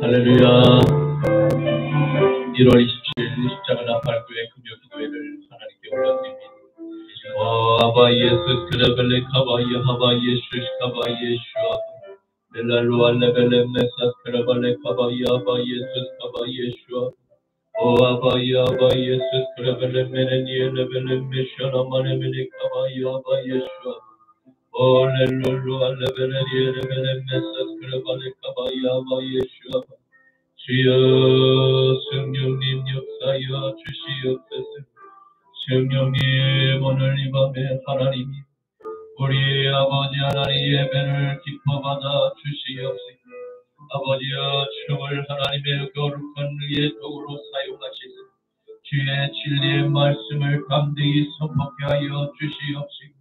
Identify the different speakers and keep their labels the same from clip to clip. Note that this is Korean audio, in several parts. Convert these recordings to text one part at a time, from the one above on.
Speaker 1: 할렐루야. 1월 27일 십자가 나팔교회 금요 기도회를 하나님께 올려드립니다. 아바 예수 크레벨레 카바이야 하바 예수 카바 예수아 벨랄로 알레벨레 메사 크레벨레 카바이야 아바 예수 카바 예수아 아바이야 아바 예수 크레벨레 메네니에 레벨레 메샤나 마네메네 카바이야 아바 예수아 렐룰루 알레벨레 레벨레 메사 크레벨레 카바이야 아바 예수아 주여 성령님 역사여 주시옵소서. 성령님 오늘 이 밤에 하나님이 우리 아버지 하나님 예배를 기뻐받아 주시옵소서. 아버지여 주를 하나님의 거룩한 의의 도구로 사용하시사 주의 진리의 말씀을 감대히 선포케 하여 주시옵소서.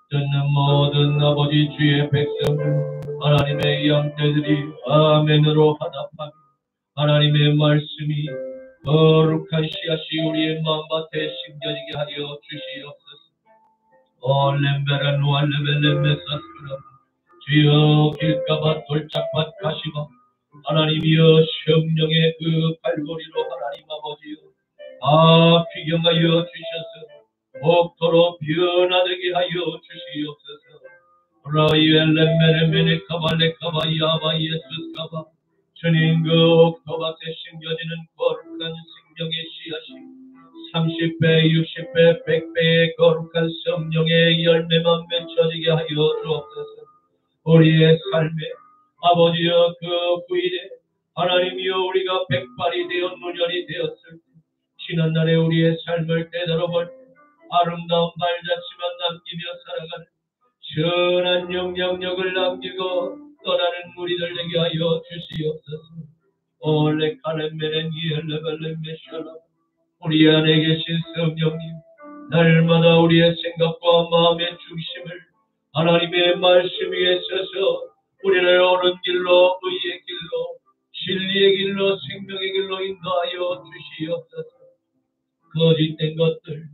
Speaker 1: 듣는 모든 아버지 주의 백성을 하나님의 양떼들이 아멘으로 화답하며 하나님의 말씀이 거룩한 씨앗이 우리의 마음밭에 심겨지게 하여 주시옵소서. 올렘베라 누알레벨레메사스라 주여 길가밭 돌짝밭 가시밭 하나님이여 성령의 그 발걸이로 하나님 아버지여 귀경하여 주셔서 복토로 변화되게 하여 주시옵소서. 라이엘레메레메네 카발레카바야바 예수스카바 주님 그 옥토밭에 심겨지는 거룩한 생명의 씨앗이 30배, 60배, 100배의 거룩한 성령의 열매만 맺혀지게 하여 주옵소서. 우리의 삶에 아버지여 그 후일에 하나님이여 우리가 백발이 되어 노년이 되었을 때 지난날에 우리의 삶을 되돌아볼 때 아름다운 발자취만 남기며 살아가는 선한 영향력을 남기고 떠나는 우리들 되게 하여 주시옵소서. 올레카렘메렌 이엘레벨레메샤라 우리 안에 계신 성령님 날마다 우리의 생각과 마음의 중심을 하나님의 말씀 위에 서서 우리를 옳은 길로 의의 길로 진리의 길로 생명의 길로 인도하여 주시옵소서. 거짓된 것들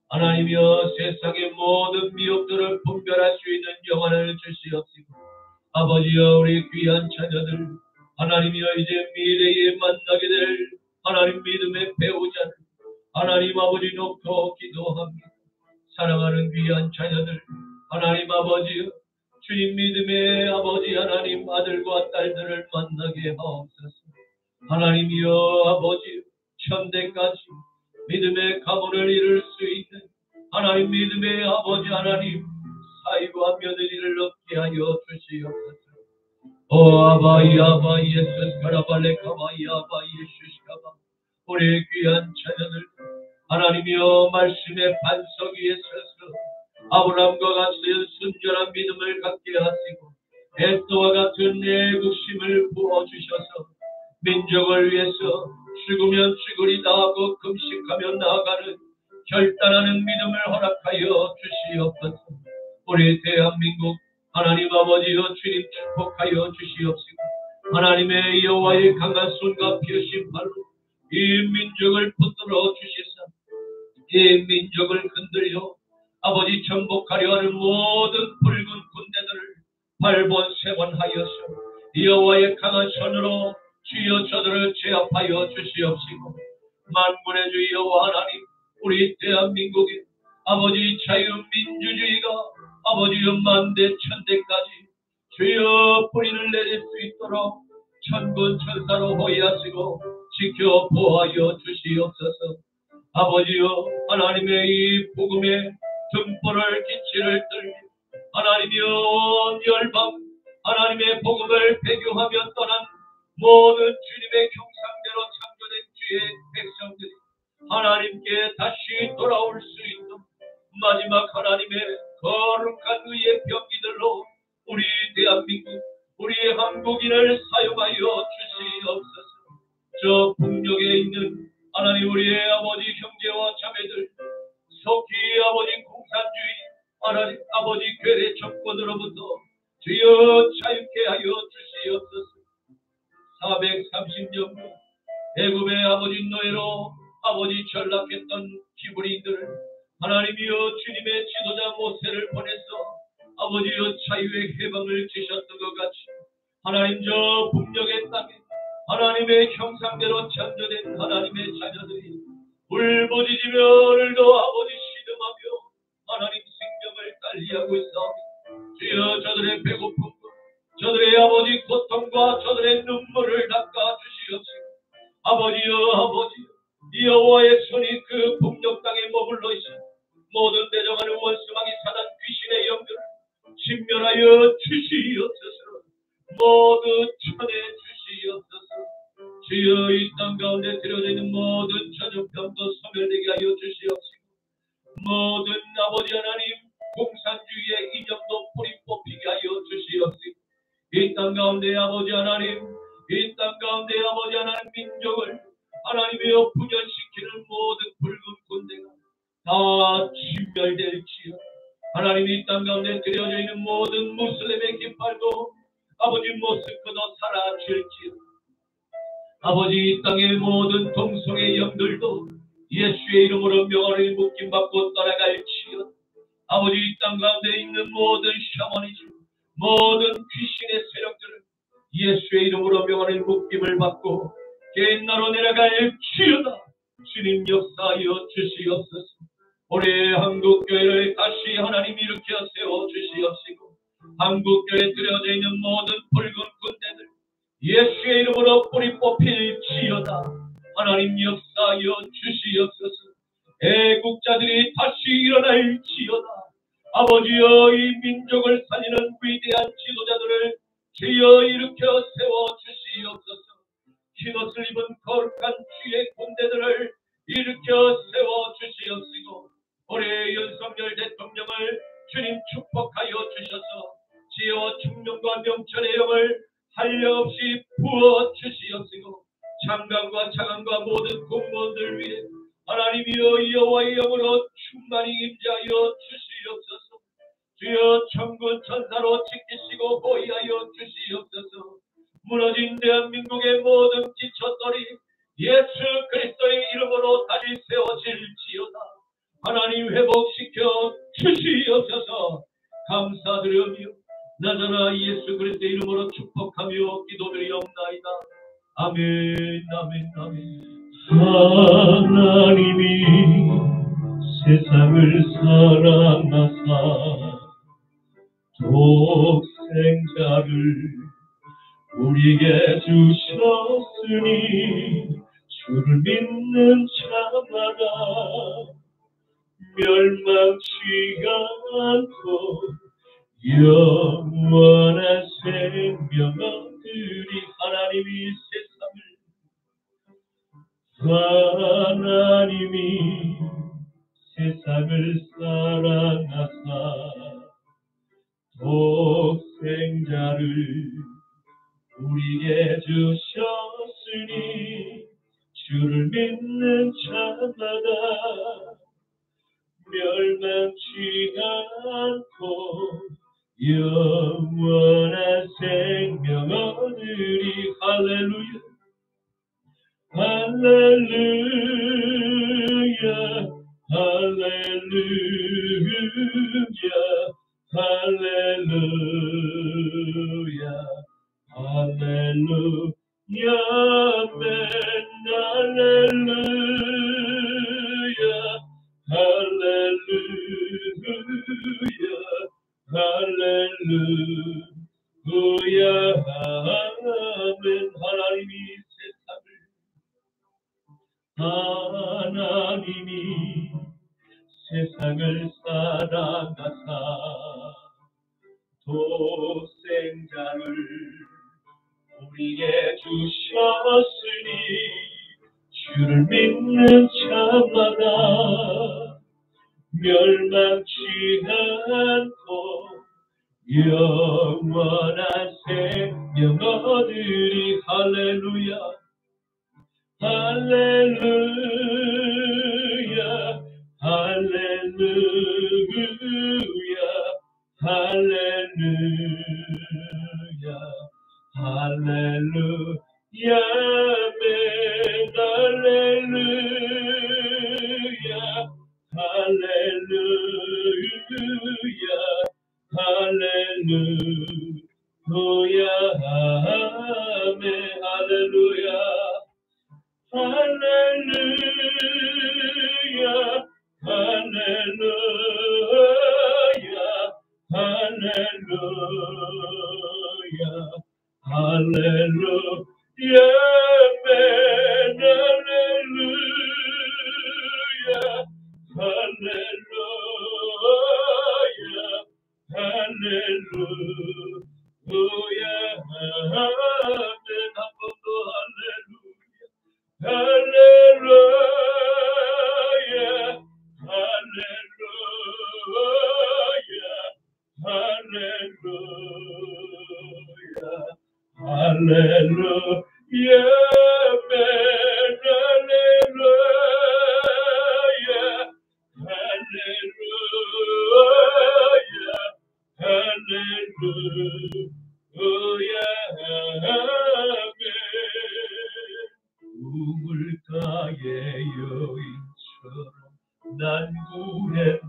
Speaker 1: 하나님이여 세상의 모든 미혹들을 분별할 수 있는 영안을 주시옵시고 아버지여 우리 귀한 자녀들 하나님이여 이제 미래에 만나게 될 하나님 믿음의 배우자들 하나님 아버지 놓고 기도합니다. 사랑하는 귀한 자녀들 하나님 아버지여 주님 믿음의 아버지 하나님 아들과 딸들을 만나게 하옵소서. 하나님이여 아버지 현대까지 믿음의 가문을 이룰 수 있는 하나님 믿음의 아버지 하나님 사이와 며느리를 얻게 하여 주시옵소서. 아바이 아바 예수 가라발레 가바이 아바 예수 가바 우리 귀한 자녀들 하나님이여 말씀의 반석 위에 서서 아브라함과 같은 순전한 믿음을 갖게 하시고 에스더와 같은 애국심을 부어주셔서 민족을 위해서 죽으면 죽으리다 하고 금식하며 나아가는 결단하는 믿음을 허락하여 주시옵소서. 우리 대한민국 하나님 아버지여 주님 축복하여 주시옵시고 하나님의 여호와의 강한 손과 피으신 발로 이 민족을 붙들어 주시사 이 민족을 흔들려 아버지 정복하려 하는 모든 붉은 군대들을 발본세번하여서 여호와의 강한 손으로 주여 저들을 제압하여 주시옵시고 만군의 주 여호와 하나님 우리 대한민국의 아버지 자유민주주의가 아버지여 만대 천대까지 주여 뿌리를 내릴 수 있도록 천군 천사로 호위하시고 지켜 보호하여 주시옵소서. 아버지여 하나님의 이 복음의 등불을 기치를 들며 하나님이여 온 열방 하나님의 복음을 배교하며 떠난 모든 주님의 형상대로 창조된 주의 백성들이 하나님께 다시 돌아올 수 있는 마지막 하나님의 거룩한 의의 병기들로 우리 대한민국 우리 한국인을 사용하여 주시옵소서. 저 북녘에 있는 하나님 우리의 아버지 형제와 자매들 속히 아버지 공산주의 하나님 아버지 괴뢰 정권으로부터 주여 자유케 하여 주시옵소서. 430년 애굽의 아버지 노예로 아버지 전락했던 히브리인들을 하나님이여 주님의 지도자 모세를 보내서 아버지여 자유의 해방을 주셨던 것 같이 하나님 저 북녘의 땅에 하나님의 형상대로 창조된 하나님의 자녀들이 울부짖으며 오늘도 아버지 시름하며 하나님 생명을 달리하고 있어. 주여 저들의 배고픔과 저들의 아버지 고통과 저들의 눈물을 닦아 주시옵시고 아버지여 아버지여 여호와의 손이 그 북녘 땅에 머물러 있어 모든 대적하는 원수마귀 사단 귀신의 영들을 신멸하여 주시옵소서. 모두 쳐내 주시옵소서. 주여 이 땅 가운데 들여져 있는 모든 전염병도 소멸되게 하여 주시옵시고 모든 아버지 하나님 공산주의의 이념도 뿌리 뽑히게 하여 주시옵시고 이 땅 가운데 아버지 하나님 이 땅 가운데 아버지 하나님 민족을 하나님이여 분열시키는 모든 붉은 군대가 다 진멸될지어 하나님 이 땅 가운데 들여져 있는 모든 무슬림의 깃발도 아버지 모스크도 사라질지어 아버지 이 땅의 모든 동성의 영들도 예수의 이름으로 명하는 묶임받고 떠나갈지어 아버지 이 땅 가운데 있는 모든 샤머니즘 모든 귀신의 세력들은 예수의 이름으로 명하는 묶임을 받고 옛날로 내려갈지어다. 주님 역사하여 주시옵소서. 올해 한국교회를 다시 하나님 일으켜 세워 주시옵시고 한국교회에 들여져 있는 모든 붉은 군대들 예수의 이름으로 뿌리 뽑힐지어다. 하나님 역사하여 주시옵소서. 애국자들이 다시 일어날지어다. 아버지여 이 민족을 살리는 위대한 지도자들을 주여 일으켜 세워 주시옵소서. 흰옷을 입은 거룩한 주의 군대들을 일으켜 세워 주시옵시고 올해 윤석열 대통령을 주님 축복하여 주셔서 지혜와 충명과 명철의 영을 한량없이 부어 주시옵시고 장관과 차관과 모든 공무원들 위해 하나님이여 여호와의 영으로 충만히 임재하여 주시옵소서. 주여 천군 천사로 지키시고 보호하여 주시옵소서. 무너진 대한민국의 모든 지쳤더니 예수 그리스도의 이름으로 다시 세워질지어다. 하나님 회복시켜 주시옵소서. 감사드리며 나자나 예수 그리스도의 이름으로 축복하며 기도드리옵나이다. 아멘 아멘 아멘.
Speaker 2: 하나님이 세상을 사랑하사 독생자를 우리에게 주셨으니 주를 믿는 자마다 멸망치 않고 영원한 생명 얻으리. 하나님이 세상을 사랑하사 독생자를 우리에게 주셨으니 주를 믿는 자마다 멸망치 않고 영원한 생명 얻으리. 할렐루야 할렐루야 할렐루야 할렐루야 할렐루야 아멘. 할렐루야 할렐루야 할렐루야 아멘. 하나님이 세상을 사랑하사 독생자를 우리에게 주셨으니 주를 믿는 자마다 멸망치 않고 영원한 생명 얻으리. 할렐루야 할렐루야 할렐루야 할렐루야 할렐루야 아멘. 할렐루야 할렐루야 할렐루야 아멘. 할렐루야 할렐루야 할렐루야 할렐루야 할렐루야 아멘 할렐루야 할렐루야 할렐루야 아멘 한 번 더 할렐루야 할렐루야 할렐루야 할렐루야 아멘 할렐루야 할렐루야 아멘 우물가의 여인처럼 난 구했네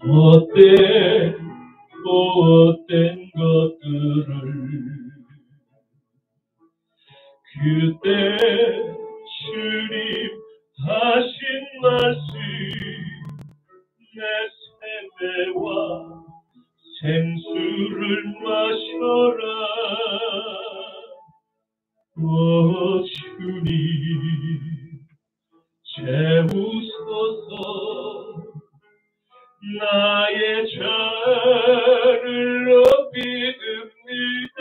Speaker 2: 못된 것들을 그때 주님 하신 말씀 내 세매와 생수를 마셔라 오 주님 채우소서 나의 잔을 높이 듭니다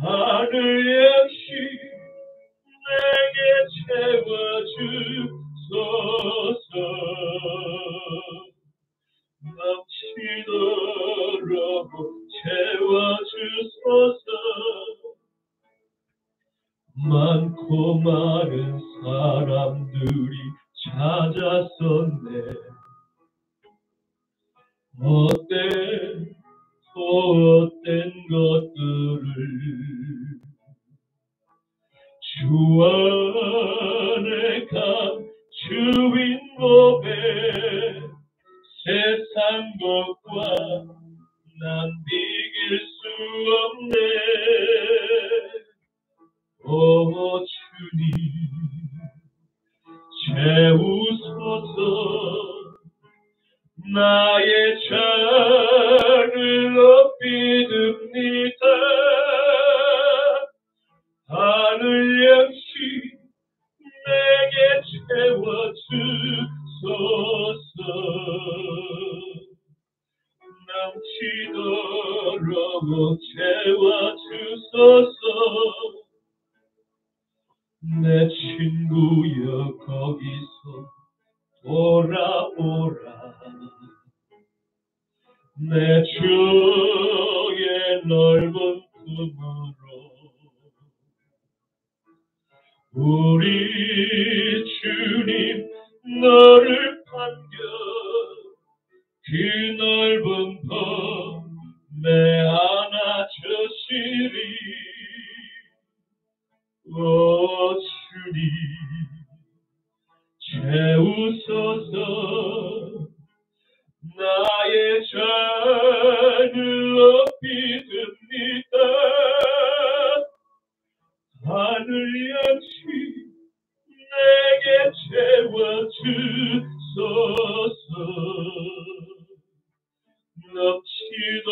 Speaker 2: 하늘 양식 내게 채워주소서 넘치도록 채워주소서 많고 많은 사람들이 찾았었네 못된 것들을 주 안에 감추인 몸에 세상 것과 난 비길 수 없네 오 주님 채우소서 나의 잔을 높이 듭니다 하늘 양식 내게 채워주소서 넘치도록 채워주소서 내 친구여 거기서 돌아오라 내 주의 넓은 품으로 우리 주님 너를 반겨 그 넓은 품에 안아주시리 오 주님 채우소서 나의 잔을 높이 듭니다 하늘 양식 내게 채워주소서 넘치도록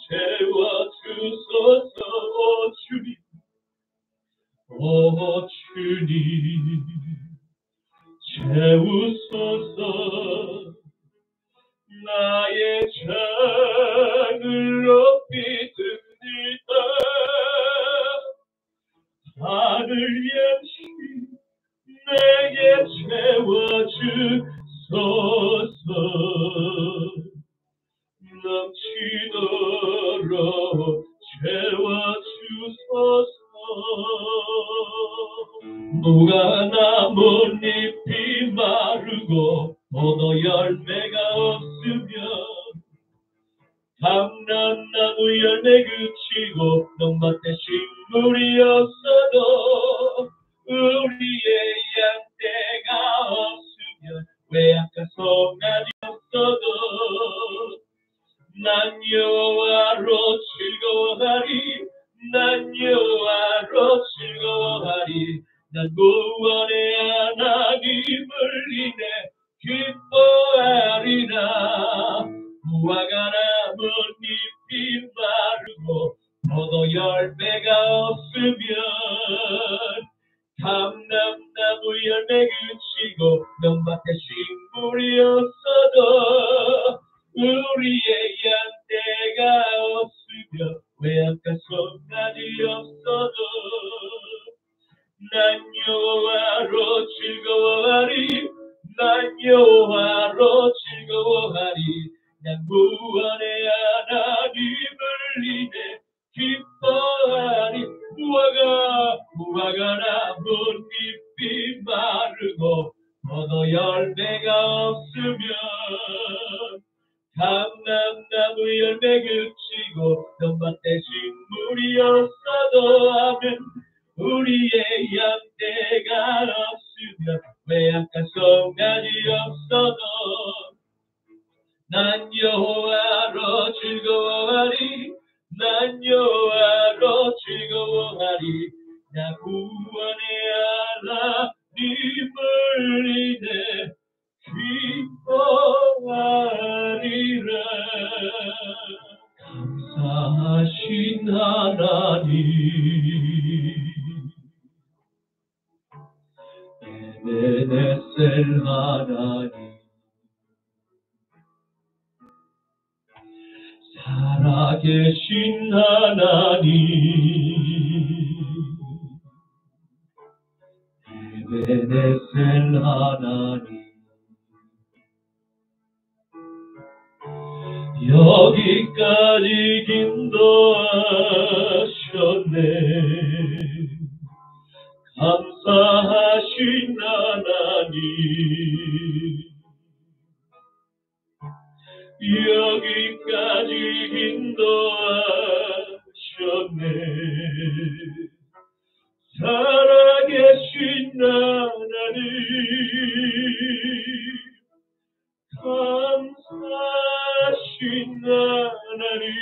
Speaker 2: 채워주소서 오 주님 채우소서 나의 잔을 높이 듭니다 하늘 양식 내게 채워주소서 넘치도록 채워주소서 무가 나뭇잎이 마르고 포도 열매가 없으면 감람나무 열매 그치고 논밭에 식물이 없어도 우리의 양떼가 없으면 외양간 송아지 없어도 난 논밭에 식물이었어도 우리의 양떼가 없으며 외양간 송아지 없어도 난 여호와로 즐거워하리 난 여호와로 즐거워하리 난 구원의 하나님을 인해 기뻐하리 무화과 나뭇잎이 마르고 포도 열매가 없으면 감람나무 열매 그치고 논밭에 식물이 없어도 아멘 우리의 양떼가 없으며 외양간 송아지 없어도 난 여호와로 즐거워하리 난 여호와로 즐거워하리 나 구원의 하나님을 인해 기뻐하리라 감사하신 하나님 에베네셀 하나님 살아계신 하나님 에베네셀 하나님 여기까지 인도하셨네 감사하신 하나님 여기까지 인도하셨네 살아계신 하나님 감사하신 하나님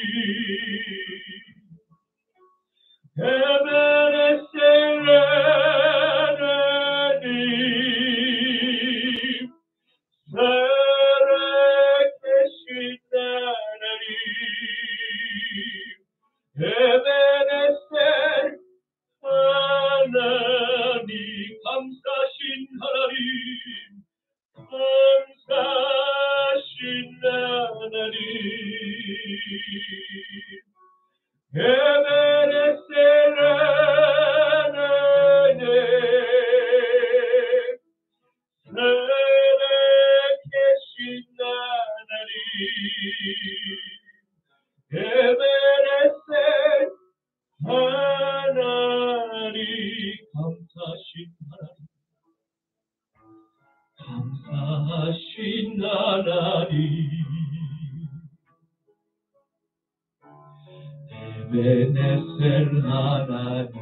Speaker 2: 에베네셀 하나님 살아계신 하나님 에베네셀 하나님 감사하신 하나님 감사하신 하나님 에베네셀 하나님 살아계신 하나님 에베네셀 하나님 감사하신 하나님 감사하신 하나님 에베네셀 하나님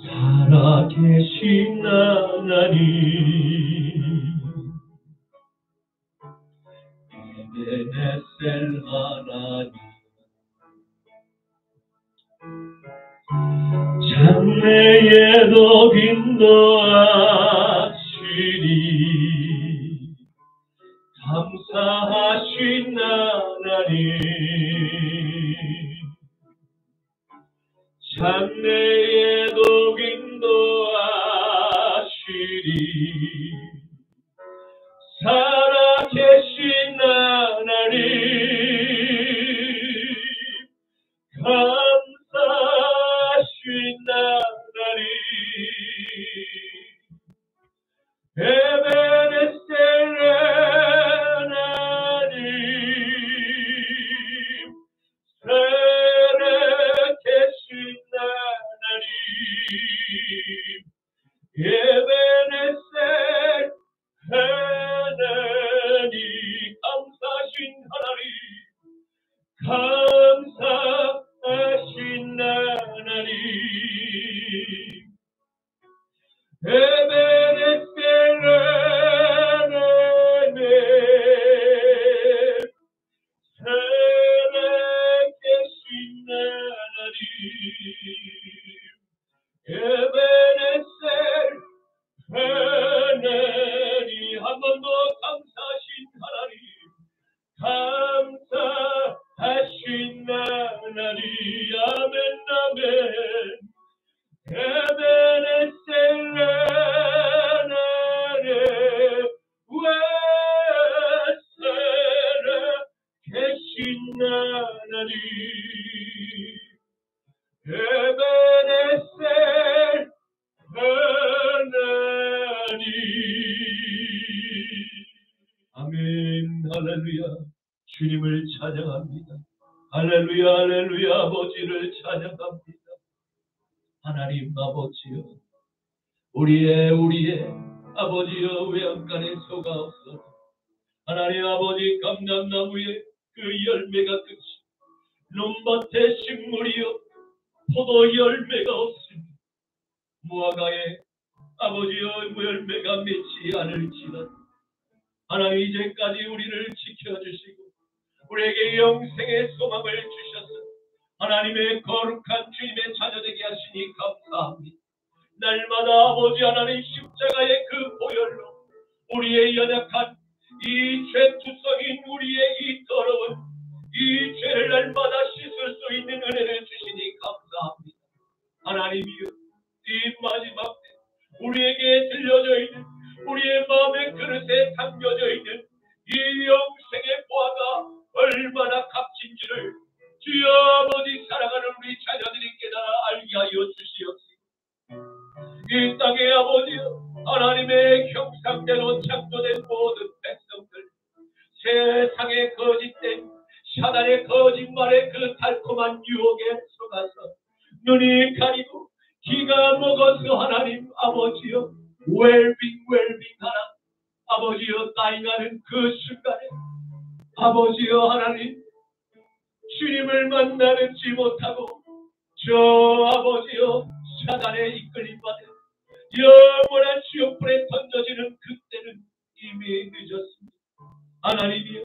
Speaker 2: 살아계신 하나님 에베네셀 하나님 장래에도 인도하시리 감사하신 하나님 장래에도 인도하시리 살아계신 하나님 감사하신 하나님 에베네셀 하나님 살아계신 하나님 에베네셀 하나님 감사하신 하나님 감사하신 하나님 에베네셀 하나님 살아계신 하나님 에베네셀 하나님 에베네셀 하나님
Speaker 1: 아멘. 할렐루야. 주님을 찬양합니다. 할렐루야. 할렐루야. 아버지를 찬양합니다. 하나님 아버지여, 우리의 아버지여, 외양간에 소가 없어 하나님 아버지, 감람나무에 그 열매가 끝이, 논밭에 식물이요 포도 열매가 없습니다. 무화과에 아버지여 열매가 맺지 않을지라도 하나님 이제까지 우리를 지켜주시고 우리에게 영생의 소망을 주셔서 하나님의 거룩한 주님의 자녀되게 하시니 감사합니다. 날마다 아버지 하나님 십자가의 그 보혈로 우리의 연약한 이 죄투성인 우리의 이 더러운 이 죄를 날마다 씻을 수 있는 은혜를 주시니 감사합니다. 하나님이여, 이 마지막 때 우리에게 들려져 있는 우리의 마음의 그릇에 담겨져 있는 이 영생의 보화가 얼마나 값진지를 주여 아버지 사랑하는 우리 자녀들이 깨달아 알게 하여 주시옵소서. 이 땅의 아버지여, 하나님의 형상대로 창조된 모든 백성들, 세상의 거짓된 사단의 거짓말에 그 달콤한 유혹에 속아서 눈이 가리고 귀가 먹어서 하나님 아버지여 웰빙하라 아버지여 따잉하는 그 순간에 아버지여 하나님 주님을 만나지 못하고 저 아버지여 사단에 이끌림 받아 영원한 지옥불에 던져지는 그때는 이미 늦었습니다. 하나님이여,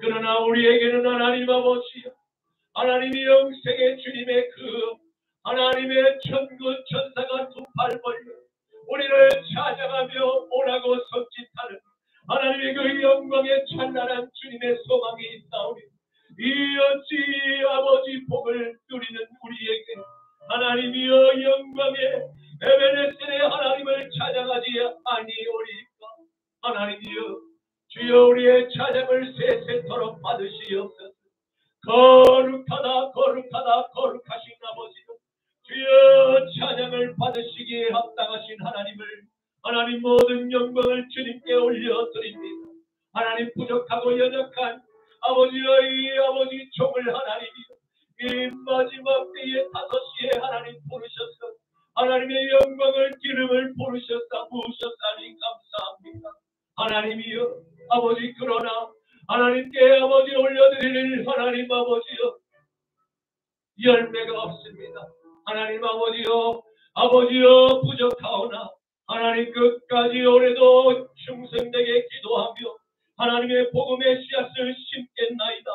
Speaker 1: 그러나 우리에게는 하나님 아버지여, 하나님이 영생의 주님의 그 하나님의 천군 천사가 두 팔 벌려 우리를 찬양하며 오라고 섬짓하는 하나님의 그 영광의 찬란한 주님의 소망이 있사오니 이 어찌 아버지 복을 누리는 우리에게 하나님이여 영광의 에베네셀의 하나님을 찬양하지 아니오리까. 하나님이여 주여 우리의 찬양을 세세토록 받으시옵소서. 거룩하다 거룩하다 거룩하신 아버지여, 주여 찬양을 받으시기에 합당하신 하나님을 하나님 모든 영광을 주님께 올려드립니다. 하나님 부족하고 연약한 아버지여 이 아버지 종을 하나님이여 이 마지막 때에 5시에 하나님 부르셔서 하나님의 영광을 기름을 부르셨다 부으셨다니 감사합니다. 하나님이여 아버지, 그러나 하나님께 아버지 올려드릴 하나님 아버지여 열매가 없습니다. 하나님 아버지여 아버지여 부족하오나 하나님 끝까지 올해도 충성되게 기도하며 하나님의 복음의 씨앗을 심겠나이다.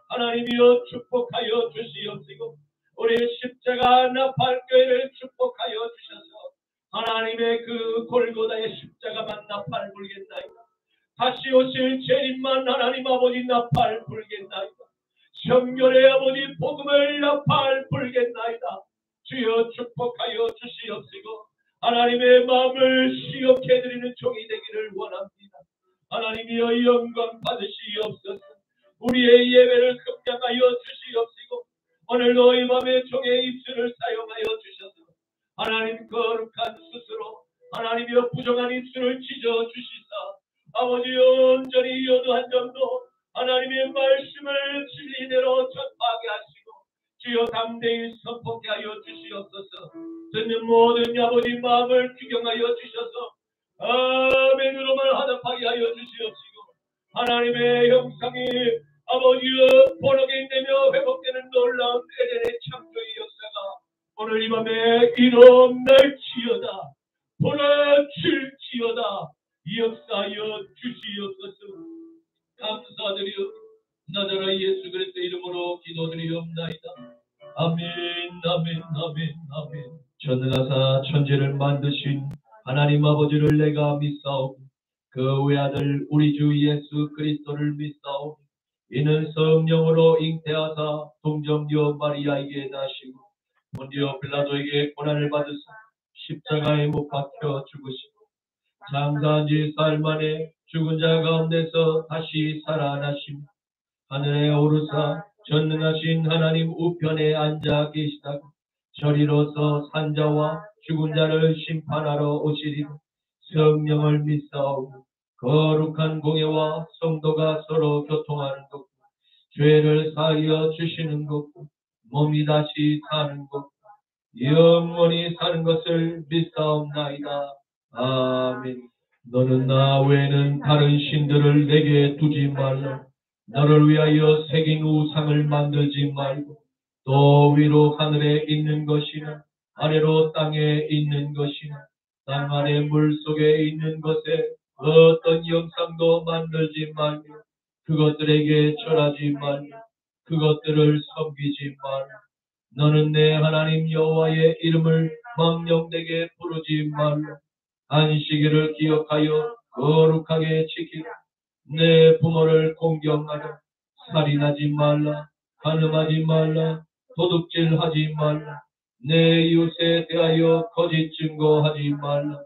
Speaker 1: 하나님이여 축복하여 주시옵시고 우리 십자가 나팔교회를 축복하여 주셔서 하나님의 그 골고다의 십자가만 나팔 불겠나이다. 다시 오실 재림만 하나님 아버지 나팔 불겠나이다. 성결의 아버지 복음을 나팔 불겠나이다. 주여 축복하여 주시옵시고 하나님의 마음을 시욕해 드리는 종이 되기를 원합니다. 하나님이여 영광 받으시옵소서. 우리의 예배를 긍량하여 주시옵시고 오늘도 이 밤에 종의 입술을 사용하여 주셔서 하나님 거룩한 스스로 하나님이여 부정한 입술을 찢어 주시사 아버지 온전히 여도 한 점도 하나님의 말씀을 진리대로 전파하게 하시고 주여 담대히 선포케 하여 주시옵소서. 듣는 모든 아버지 마음을 규경하여 주셔서 아멘으로만 화답하게 하여 주시옵시고 하나님의 형상이 아버지여 번호게 되며 회복되는 놀라운 에덴의 창조의 역사가 오늘 이 밤에 일어날지어다 벌어질지어다 역사하여 주시옵소서. 감사드리오 나자라 예수 그리스도의 이름으로 기도드리옵나이다. 아멘 아멘 아멘 아멘. 전능하사 천지를 만드신 하나님 아버지를 내가 믿사오고 그 외아들 우리 주 예수 그리스도를 믿사오고 이는 성령으로 잉태하사 동정녀 마리아에게 나시고 본디오 빌라도에게 고난을 받으사 십자가에 못 박혀 죽으시고 장사한 지 사흘 만에 죽은 자 가운데서 다시 살아나시며 하늘에 오르사 전능하신 하나님 우편에 앉아 계시다가 저리로서 산자와 죽은 자를 심판하러 오시리라. 성령을 믿사오고 거룩한 공예와 성도가 서로 교통하는 것, 죄를 사하여 주시는 것, 몸이 다시 사는 것, 영원히 사는 것을 믿사옵나이다. 아멘. 너는 나 외에는 다른 신들을 내게 두지 말라. 너를 위하여 새긴 우상을 만들지 말고 또 위로 하늘에 있는 것이나 아래로 땅에 있는 것이나 땅 아래 물 속에 있는 것에 어떤 형상도 만들지 말며 그것들에게 절하지 말라. 그것들을 섬기지 말라. 너는 내 하나님 여호와의 이름을 망령되게 부르지 말라. 안식일을 기억하여 거룩하게 지키라. 내 부모를 공경하라. 살인하지 말라. 간음하지 말라. 도둑질하지 말라. 내 이웃에 대하여 거짓 증거하지 말라.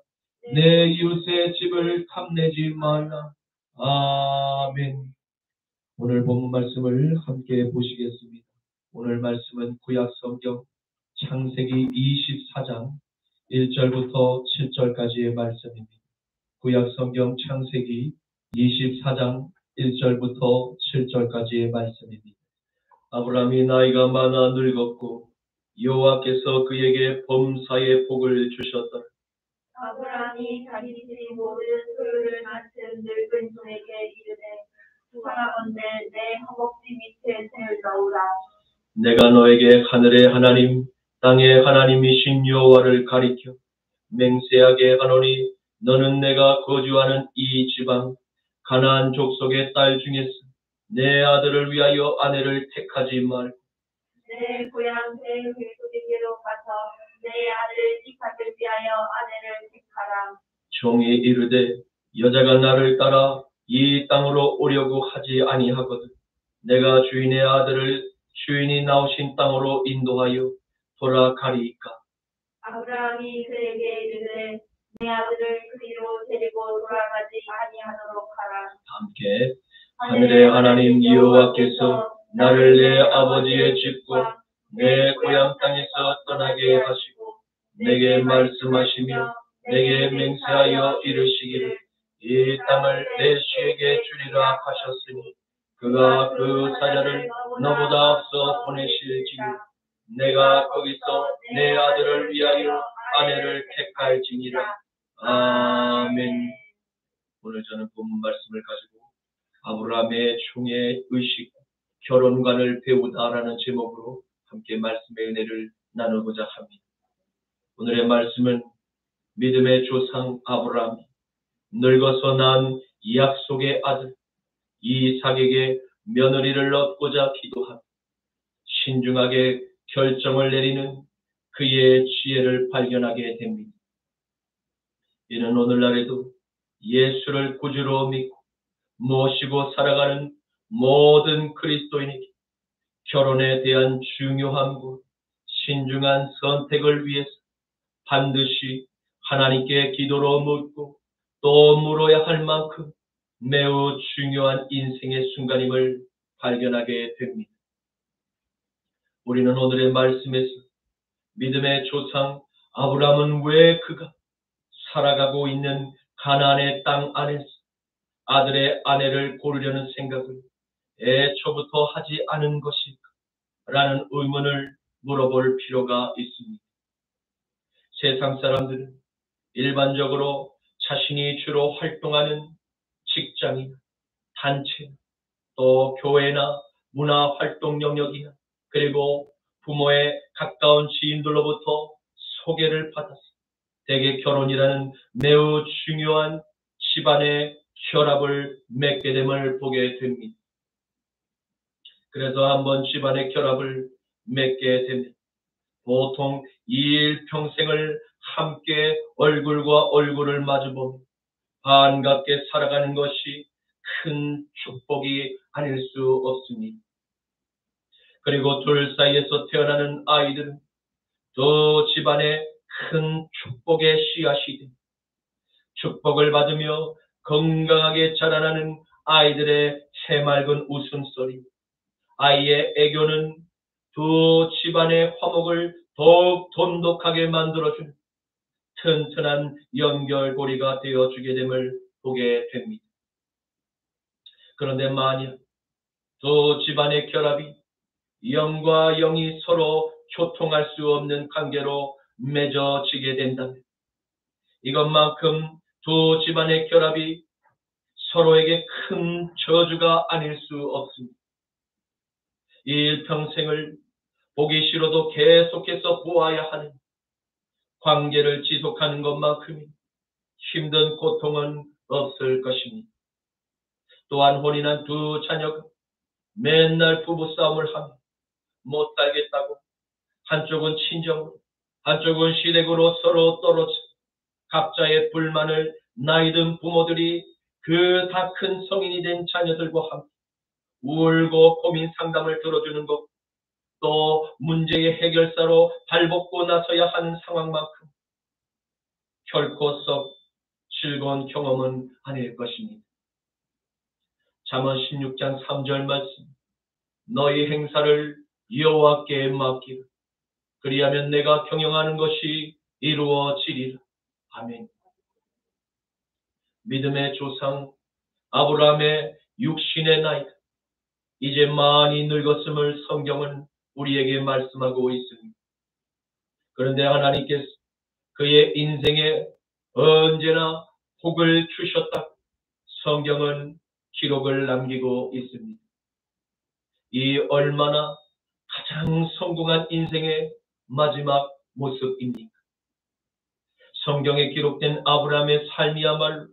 Speaker 1: 내 이웃의 집을 탐내지 말라. 아멘. 오늘 본문 말씀을 함께 보시겠습니다. 오늘 말씀은 구약 성경 창세기 24장 1절부터 7절까지의 말씀입니다. 구약 성경 창세기 24장 1절부터 7절까지의 말씀입니다. 아브라함이 나이가 많아 늙었고 여호와께서 그에게 범사의 복을 주셨다.
Speaker 3: 아브라함이 자기 집이 모든 소유를 맡은 늙은 종에게 이르되 구하건대 내 허벅지 밑에 쇠를 넣으라.
Speaker 1: 내가 너에게 하늘의 하나님 땅의 하나님이신 여호와를 가리켜 맹세하게 하노니 너는 내가 거주하는 이 지방 가나안 족속의 딸 중에서 내 아들을 위하여 아내를 택하지 말고
Speaker 3: 내 고향 새 hul구지기로 가서 내 아들 이삭을 위하여 아내를 택하라.
Speaker 1: 종이 이르되 여자가 나를 따라 이 땅으로 오려고 하지 아니하거든 내가 주인의 아들을 주인이 나오신 땅으로 인도하여 돌아가리이까.
Speaker 3: 아브라함이 그에게 이르되 내 아들을 그리로 데리고 돌아가지 아니하도록 하라.
Speaker 1: 함께 하늘의 하나님 여호와께서 나를 내 아버지의 집과 내 고향 땅에서 떠나게 하시고 내게 말씀하시며 내게 맹세하여 이르시기를 이 땅을 내 씨에게 주리라 하셨으니 그가 그 사자를 너보다 앞서 보내실지니 내가 거기서 내 아들을 위하여 아내를 택할지니라. 아멘. 오늘 저는 본문 말씀을 가지고 아브라함의 총의 의식, 결혼관을 배우다라는 제목으로 함께 말씀의 은혜를 나누고자 합니다. 오늘의 말씀은 믿음의 조상 아브라함이 늙어서 낳은 약속의 아들 이삭에게 며느리를 얻고자 기도하며 신중하게 결정을 내리는 그의 지혜를 발견하게 됩니다. 이는 오늘날에도 예수를 구주로 믿고 모시고 살아가는 모든 그리스도인에게 결혼에 대한 중요함과 신중한 선택을 위해서 반드시 하나님께 기도로 묻고 또 물어야 할 만큼 매우 중요한 인생의 순간임을 발견하게 됩니다. 우리는 오늘의 말씀에서 믿음의 조상 아브라함은 왜 그가 살아가고 있는 가나안의 땅 안에서 아들의 아내를 고르려는 생각을 애초부터 하지 않은 것일까? 라는 의문을 물어볼 필요가 있습니다. 세상 사람들은 일반적으로 자신이 주로 활동하는 직장이나 단체, 또 교회나 문화활동 영역이나 그리고 부모의 가까운 지인들로부터 소개를 받아서 대개 결혼이라는 매우 중요한 집안의 결합을 맺게 됨을 보게 됩니다. 그래서 한번 집안의 결합을 맺게 되면 보통 일평생을 함께 얼굴과 얼굴을 마주보며 반갑게 살아가는 것이 큰 축복이 아닐 수 없습니다. 그리고 둘 사이에서 태어나는 아이들은 또 집안의 큰 축복의 씨앗이 됩니다. 축복을 받으며 건강하게 자라나는 아이들의 해맑은 웃음소리, 아이의 애교는 두 집안의 화목을 더욱 돈독하게 만들어주는 튼튼한 연결고리가 되어주게 됨을 보게 됩니다. 그런데 만약 두 집안의 결합이 영과 영이 서로 교통할 수 없는 관계로 맺어지게 된다면 이것만큼 두 집안의 결합이 서로에게 큰 저주가 아닐 수 없습니다. 일평생을 보기 싫어도 계속해서 보아야 하는 관계를 지속하는 것만큼 힘든 고통은 없을 것입니다. 또한 혼인한 두 자녀가 맨날 부부싸움을 하며 못 살겠다고 한쪽은 친정으로 한쪽은 시댁으로 서로 떨어져 각자의 불만을 나이든 부모들이 그 다 큰 성인이 된 자녀들과 함께 울고 고민 상담을 들어주는 것, 또 문제의 해결사로 발벗고 나서야 하는 상황만큼 결코 썩 즐거운 경험은 아닐 것입니다. 잠언 16장 3절 말씀, 너희 행사를 여호와께 맡기라. 그리하면 내가 경영하는 것이 이루어지리라. 아멘. 믿음의 조상 아브라함의 육신의 나이가 이제 많이 늙었음을 성경은 우리에게 말씀하고 있습니다. 그런데 하나님께서 그의 인생에 언제나 복을 주셨다. 성경은 기록을 남기고 있습니다. 이 얼마나 가장 성공한 인생의 마지막 모습입니까? 성경에 기록된 아브라함의 삶이야말로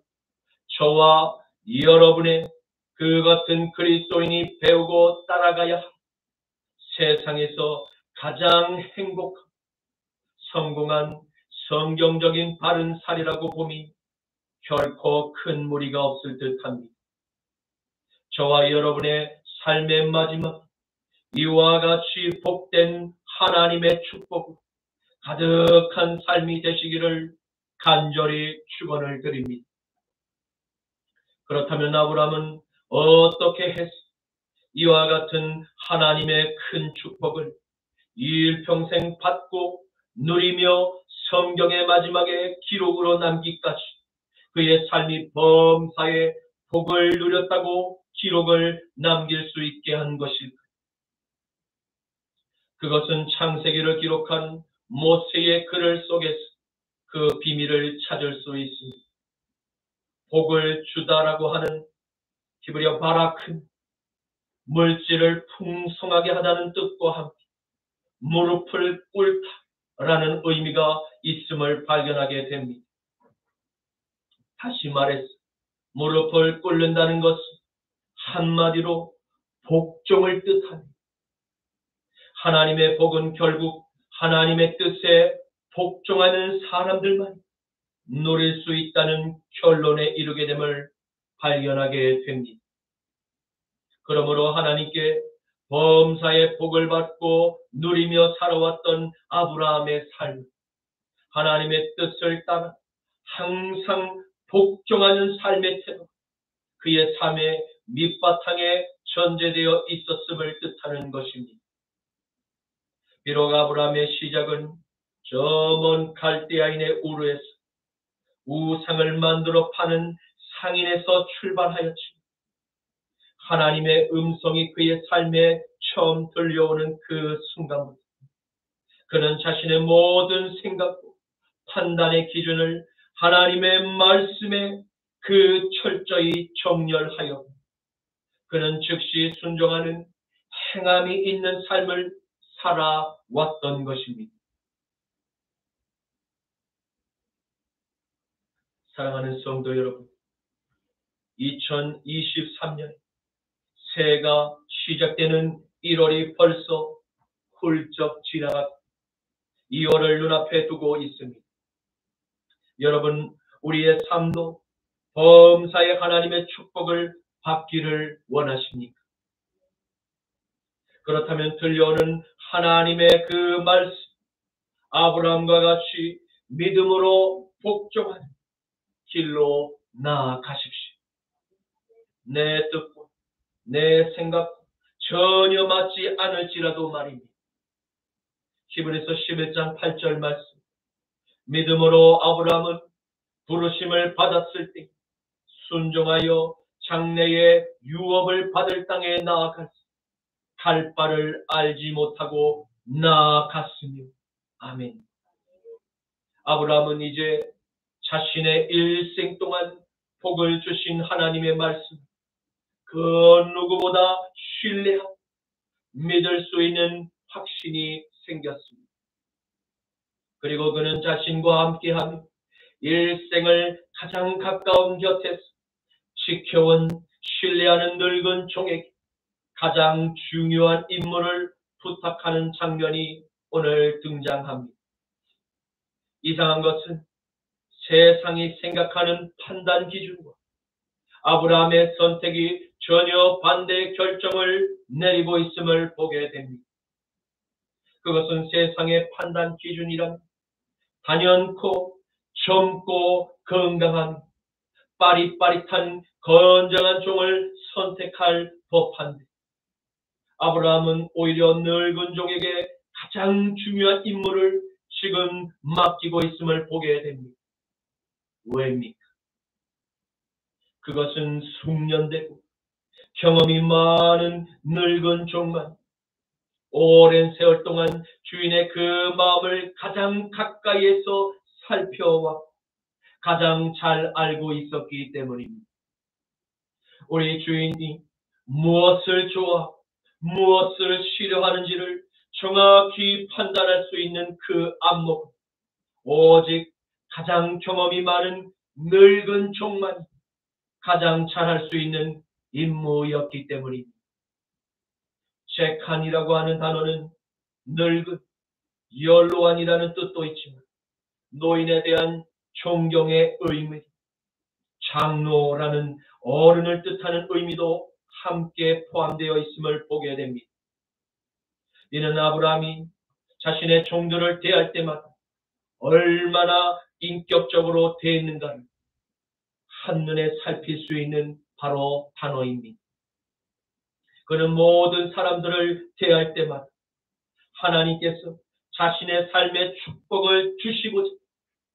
Speaker 1: 저와 여러분의 그 같은 그리스도인이 배우고 따라가야 할 세상에서 가장 행복한 성공한 성경적인 바른 살이라고 봄이 결코 큰 무리가 없을 듯합니다. 저와 여러분의 삶의 마지막 이와 같이 복된 하나님의 축복으로 가득한 삶이 되시기를 간절히 축원을 드립니다. 그렇다면 아브라함은 어떻게 해서 이와 같은 하나님의 큰 축복을 일평생 받고 누리며 성경의 마지막에 기록으로 남기까지 그의 삶이 범사에 복을 누렸다고 기록을 남길 수 있게 한 것일까? 그것은 창세기를 기록한 모세의 글을 속에서 그 비밀을 찾을 수 있습니다. 복을 주다라고 하는 히브리어 바라크, 물질을 풍성하게 하다는 뜻과 함께 무릎을 꿇다라는 의미가 있음을 발견하게 됩니다. 다시 말해서 무릎을 꿇는다는 것은 한마디로 복종을 뜻합니다. 하나님의 복은 결국 하나님의 뜻에 복종하는 사람들만 누릴 수 있다는 결론에 이르게 됨을 발견하게 됩니다. 그러므로 하나님께 범사의 복을 받고 누리며 살아왔던 아브라함의 삶, 하나님의 뜻을 따라 항상 복종하는 삶의 태도, 그의 삶의 밑바탕에 전제되어 있었음을 뜻하는 것입니다. 비록 아브라함의 시작은 저 먼 갈대아인의 우르에서 우상을 만들어 파는 상인에서 출발하였지, 하나님의 음성이 그의 삶에 처음 들려오는 그 순간부터 그는 자신의 모든 생각과 판단의 기준을 하나님의 말씀에 그 철저히 정렬하여 그는 즉시 순종하는 행함이 있는 삶을 살아왔던 것입니다. 사랑하는 성도 여러분, 2023년 새해가 시작되는 1월이 벌써 훌쩍 지나갔고 2월을 눈앞에 두고 있습니다. 여러분, 우리의 삶도 범사의 하나님의 축복을 받기를 원하십니까? 그렇다면 들려오는 하나님의 그 말씀, 아브라함과 같이 믿음으로 복종하는 길로 나아가십시오. 내 뜻과 내 생각, 전혀 맞지 않을지라도 말입니다. 히브리서 11장 8절 말씀. 믿음으로 아브라함은 부르심을 받았을 때 순종하여 장래의 유업을 받을 땅에 나아갔으며 갈 바를 알지 못하고 나아갔으며. 아멘. 아브라함은 이제 자신의 일생 동안 복을 주신 하나님의 말씀 그 누구보다 신뢰하고 믿을 수 있는 확신이 생겼습니다. 그리고 그는 자신과 함께하며 일생을 가장 가까운 곁에서 지켜온 신뢰하는 늙은 종에게 가장 중요한 임무를 부탁하는 장면이 오늘 등장합니다. 이상한 것은 세상이 생각하는 판단 기준과 아브라함의 선택이 전혀 반대의 결정을 내리고 있음을 보게 됩니다. 그것은 세상의 판단 기준이란 단연코 젊고 건강한 빠릿빠릿한 건장한 종을 선택할 법한데 아브라함은 오히려 늙은 종에게 가장 중요한 임무를 지금 맡기고 있음을 보게 됩니다. 왜입니까? 그것은 숙련되고 경험이 많은 늙은 종만 오랜 세월 동안 주인의 그 마음을 가장 가까이에서 살펴왔고 가장 잘 알고 있었기 때문입니다. 우리 주인이 무엇을 좋아하고 무엇을 싫어하는지를 정확히 판단할 수 있는 그 안목은 오직 가장 경험이 많은 늙은 종만 가장 잘할 수 있는 임무였기 때문입니다. 제칸이라고 하는 단어는 늙은, 연로한이라는 뜻도 있지만 노인에 대한 존경의 의미, 장로라는 어른을 뜻하는 의미도 함께 포함되어 있음을 보게 됩니다. 이는 아브라함이 자신의 종들을 대할 때마다 얼마나 인격적으로 대했는가를 한눈에 살필 수 있는 바로 단어입니다. 그는 모든 사람들을 대할 때마다 하나님께서 자신의 삶의 축복을 주시고자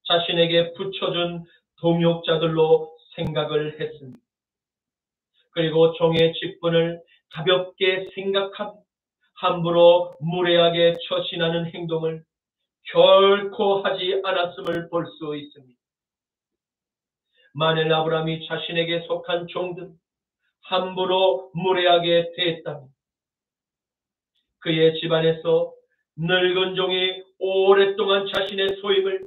Speaker 1: 자신에게 붙여준 동역자들로 생각을 했습니다. 그리고 종의 직분을 가볍게 생각하며 함부로 무례하게 처신하는 행동을 결코 하지 않았음을 볼 수 있습니다. 만일 아브라함이 자신에게 속한 종들 함부로 무례하게 대했다면 그의 집안에서 늙은 종이 오랫동안 자신의 소임을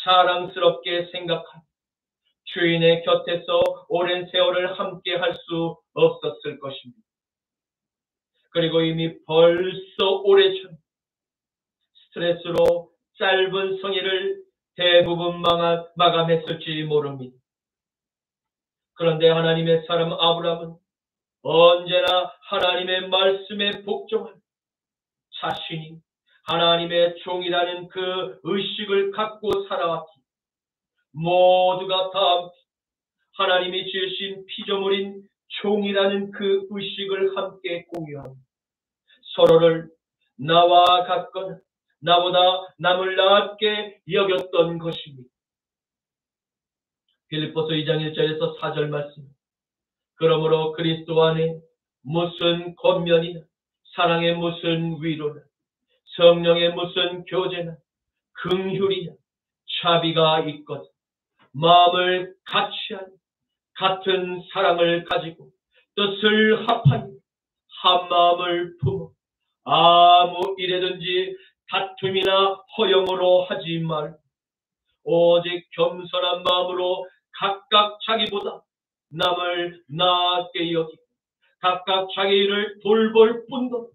Speaker 1: 자랑스럽게 생각하며 주인의 곁에서 오랜 세월을 함께 할 수 없었을 것입니다. 그리고 이미 벌써 오래전 스트레스로 짧은 성의를 대부분 마감했을지 모릅니다. 그런데 하나님의 사람 아브라함은 언제나 하나님의 말씀에 복종한 자신이 하나님의 종이라는 그 의식을 갖고 살아왔기 모두가 다 하나님이 지으신 피조물인 종이라는 그 의식을 함께 공유합니다. 서로를 나와 같거나 나보다 남을 낮게 여겼던 것입니다. 빌립보서 2장 1절에서 4절 말씀. 그러므로 그리스도 안에 무슨 권면이나 사랑의 무슨 위로나 성령의 무슨 교제나 긍휼이나 자비가 있거든 마음을 같이하니 같은 사랑을 가지고 뜻을 합하니 한 마음을 품어 아무 일에든지 다툼이나 허영으로 하지 말고 오직 겸손한 마음으로 각각 자기보다 남을 낮게 여기고 각각 자기 일을 돌볼 뿐더러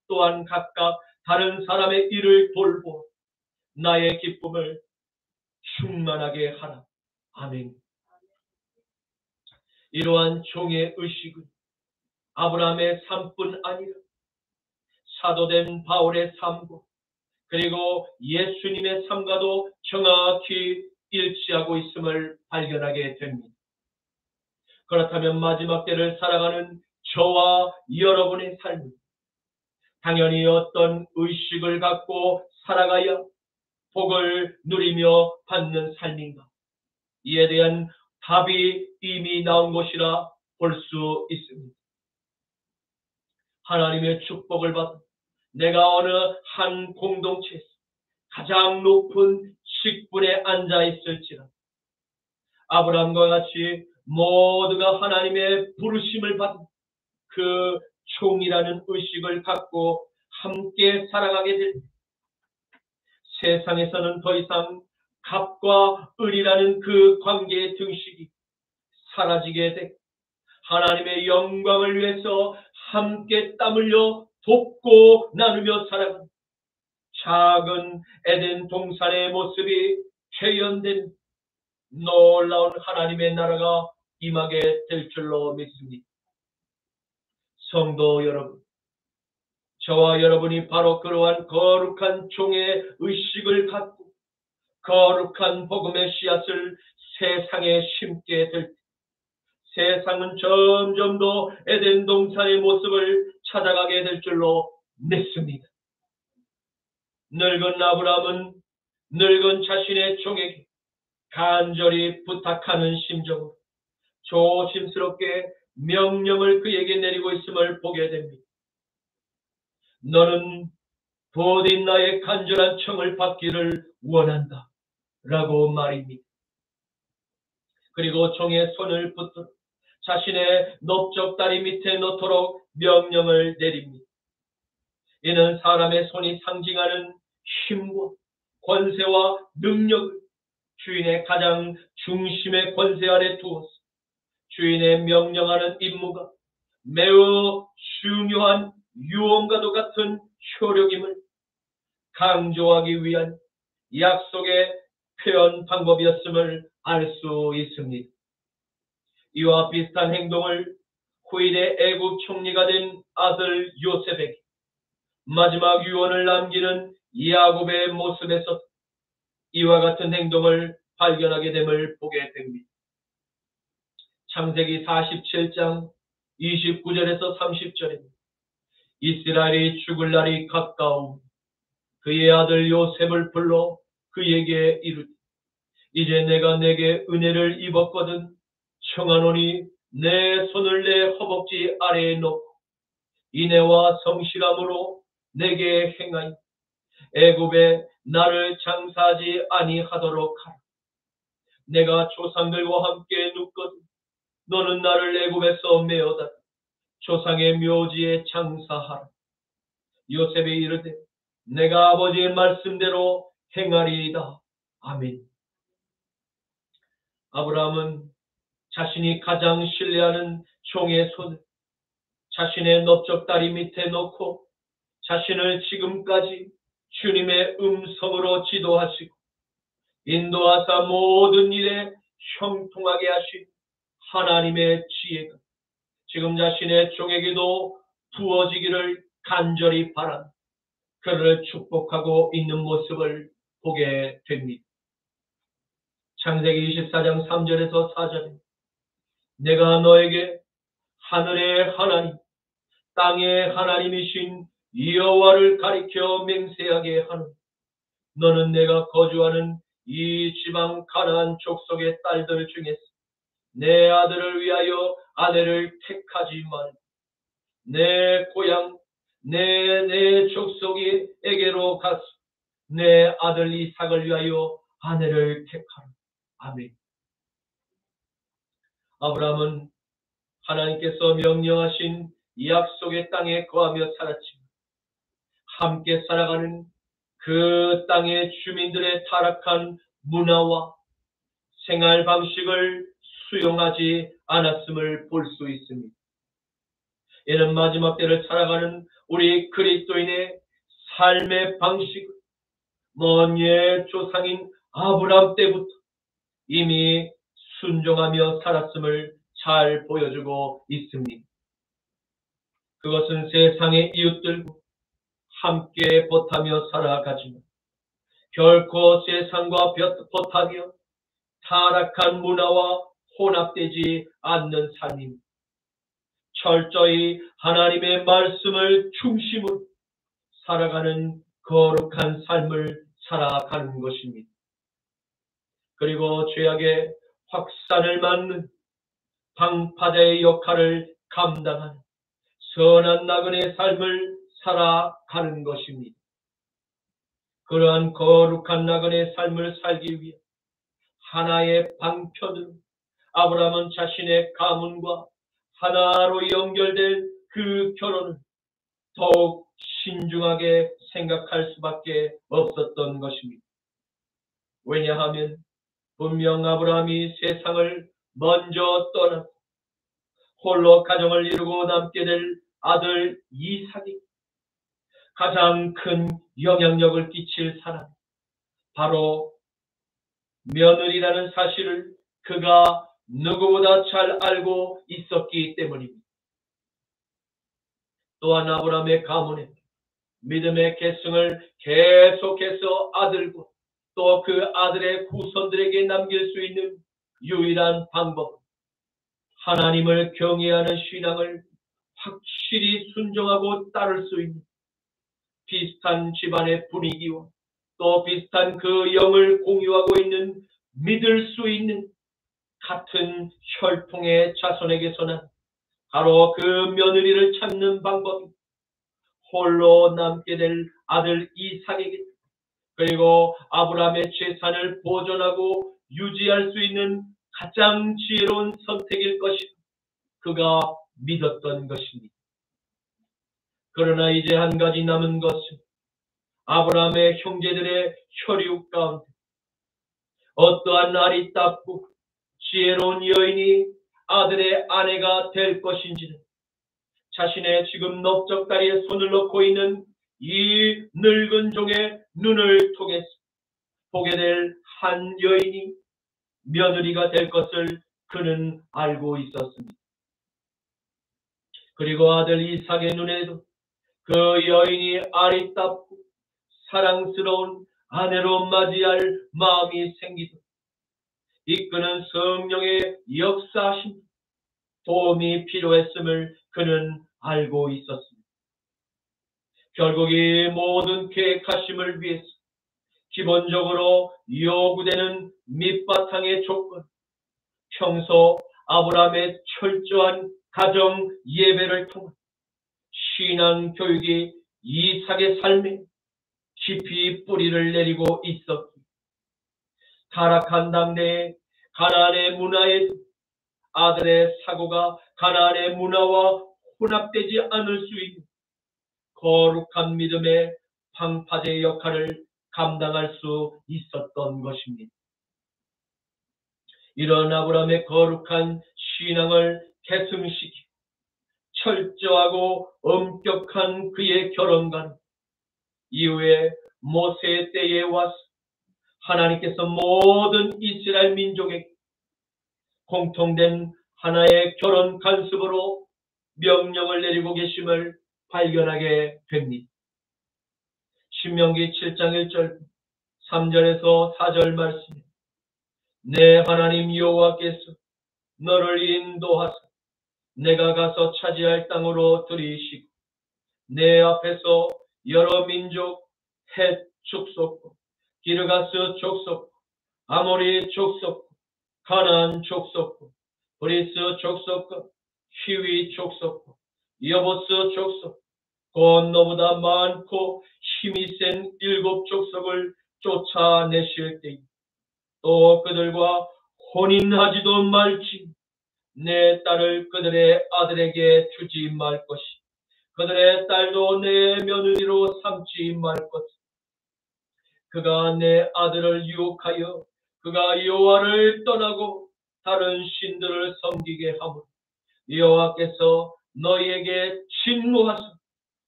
Speaker 1: 또한 각각 다른 사람의 일을 돌보 나의 기쁨을 충만하게 하라. 아멘. 이러한 종의 의식은 아브라함의 삶뿐 아니라 사도된 바울의 삶과 그리고 예수님의 삶과도 정확히 일치하고 있음을 발견하게 됩니다. 그렇다면 마지막 때를 살아가는 저와 여러분의 삶은 당연히 어떤 의식을 갖고 살아가야 복을 누리며 받는 삶인가? 이에 대한 답이 이미 나온 것이라 볼 수 있습니다. 하나님의 축복을 받아 내가 어느 한 공동체에서 가장 높은 직분에 앉아 있을지라 아브라함과 같이 모두가 하나님의 부르심을 받은 그 총이라는 의식을 갖고 함께 살아가게 될 때 세상에서는 더 이상 갑과 을이라는 그 관계의 등식이 사라지게 되고 하나님의 영광을 위해서 함께 땀 흘려 돕고 나누며 살아가는 작은 에덴 동산의 모습이 재현된 놀라운 하나님의 나라가 임하게 될 줄로 믿습니다. 성도 여러분, 저와 여러분이 바로 그러한 거룩한 종의 의식을 갖고 거룩한 복음의 씨앗을 세상에 심게 될 때 세상은 점점 더 에덴 동산의 모습을 찾아가게 될 줄로 믿습니다. 늙은 아브라함은 늙은 자신의 종에게 간절히 부탁하는 심정으로 조심스럽게 명령을 그에게 내리고 있음을 보게 됩니다. 너는 부디 나의 간절한 청을 받기를 원한다 라고 말입니다. 그리고 종의 손을 붙들어 자신의 넓적다리 밑에 놓도록 명령을 내립니다. 이는 사람의 손이 상징하는 힘과 권세와 능력을 주인의 가장 중심의 권세 아래 두어서 주인의 명령하는 임무가 매우 중요한 유언과도 같은 효력임을 강조하기 위한 약속의 표현 방법이었음을 알 수 있습니다. 이와 비슷한 행동을 후일의 애굽 총리가 된 아들 요셉에게 마지막 유언을 남기는 야곱의 모습에서 이와 같은 행동을 발견하게 됨을 보게 됩니다. 창세기 47장 29절에서 30절에 이스라엘이 죽을 날이 가까움 그의 아들 요셉을 불러 그에게 이르되 이제 내가 내게 은혜를 입었거든 청하노니 내 손을 내 허벅지 아래에 놓고 인애와 성실함으로 내게 행하여 애굽에 나를 장사하지 아니하도록 하라. 내가 조상들과 함께 눕거든 너는 나를 애굽에서 메어다 조상의 묘지에 장사하라. 요셉이 이르되 내가 아버지의 말씀대로 행하리이다. 아멘. 아브라함은 자신이 가장 신뢰하는 종의 손을 자신의 넓적다리 밑에 놓고 자신을 지금까지 주님의 음성으로 지도하시고 인도하사 모든 일에 형통하게 하신 하나님의 지혜가 지금 자신의 종에게도 부어지기를 간절히 바라 그를 축복하고 있는 모습을 보게 됩니다. 창세기 24장 3절에서 4절에 내가 너에게 하늘의 하나님 땅의 하나님이신 여호와를 가리켜 맹세하게 하노니 너는 내가 거주하는 이 지방 가나안 족속의 딸들 중에서 내 아들을 위하여 아내를 택하지 말고 내 고향 내 족속에게로 가서 내 아들 이삭을 위하여 아내를 택하라. 아멘. 아브라함은 하나님께서 명령하신 약속의 땅에 거하며 살았지만 함께 살아가는 그 땅의 주민들의 타락한 문화와 생활 방식을 수용하지 않았음을 볼 수 있습니다. 이는 마지막 때를 살아가는 우리 그리스도인의 삶의 방식을 먼 옛 조상인 아브라함 때부터 이미 순종하며 살았음을 잘 보여주고 있습니다. 그것은 세상의 이웃들과 함께 보타며 살아가지만 결코 세상과 보타며 타락한 문화와 혼합되지 않는 삶입니다. 철저히 하나님의 말씀을 중심으로 살아가는 거룩한 삶을 살아가는 것입니다. 그리고 죄악의 확산을 막는 방파제의 역할을 감당하는 선한 나그네의 삶을 살아가는 것입니다. 그러한 거룩한 나그네의 삶을 살기 위해 하나의 방편으로 아브라함은 자신의 가문과 하나로 연결될 그 결혼을 더욱 신중하게 생각할 수밖에 없었던 것입니다. 왜냐하면 분명 아브라함이 세상을 먼저 떠나 홀로 가정을 이루고 남게 될 아들 이삭이 가장 큰 영향력을 끼칠 사람, 바로 며느리라는 사실을 그가 누구보다 잘 알고 있었기 때문입니다. 또한 아브라함의 가문에 믿음의 계승을 계속해서 아들과 또 그 아들의 후손들에게 남길 수 있는 유일한 방법, 하나님을 경외하는 신앙을 확실히 순종하고 따를 수 있는 비슷한 집안의 분위기와 또 비슷한 그 영을 공유하고 있는 믿을 수 있는 같은 혈통의 자손에게서는 바로 그 며느리를 찾는 방법이 홀로 남게 될 아들 이삭에게 그리고 아브라함의 재산을 보존하고 유지할 수 있는 가장 지혜로운 선택일 것이라 그가 믿었던 것입니다. 그러나 이제 한 가지 남은 것은 아브라함의 형제들의 혈육 가운데 어떠한 아리따고 지혜로운 여인이 아들의 아내가 될 것인지는 자신의 지금 넓적다리에 손을 넣고 있는 이 늙은 종의 눈을 통해서 보게 될 한 여인이 며느리가 될 것을 그는 알고 있었습니다. 그리고 아들 이삭의 눈에도 그 여인이 아리따고 사랑스러운 아내로 맞이할 마음이 생기도록 이끄는 성령의 역사하심 도움이 필요했음을 그는 알고 있었습니다. 결국 이 모든 계획하심을 위해서 기본적으로 요구되는 밑바탕의 조건, 평소 아브라함의 철저한 가정 예배를 통한 신앙 교육이 이삭의 삶에 깊이 뿌리를 내리고 있었고 타락한 당대의 가나안의 문화에 아들의 사고가 가나안의 문화와 혼합되지 않을 수 있는 거룩한 믿음의 방파제 역할을 감당할 수 있었던 것입니다. 이런 아브라함의 거룩한 신앙을 계승시키 철저하고 엄격한 그의 결혼관 이후에 모세 때에 와서 하나님께서 모든 이스라엘 민족에게 공통된 하나의 결혼 관습으로 명령을 내리고 계심을 발견하게 됩니다. 신명기 7장 1절 3절에서 4절 말씀에 내 하나님 여호와께서 너를 인도하사 내가 가서 차지할 땅으로 들이시고 내 앞에서 여러 민족 헷 족속과 기르가스 족속 아모리 족속 가나안 족속 브리스 족속과 히위 족속 여보스 족속 곧 너보다 많고 힘이 센 7 족속을 쫓아내실 때에 또 그들과 혼인하지도 말지 내 딸을 그들의 아들에게 주지 말 것이 그들의 딸도 내 며느리로 삼지 말 것. 그가 내 아들을 유혹하여 그가 여호와를 떠나고 다른 신들을 섬기게 하므로 여호와께서 너희에게 진노하사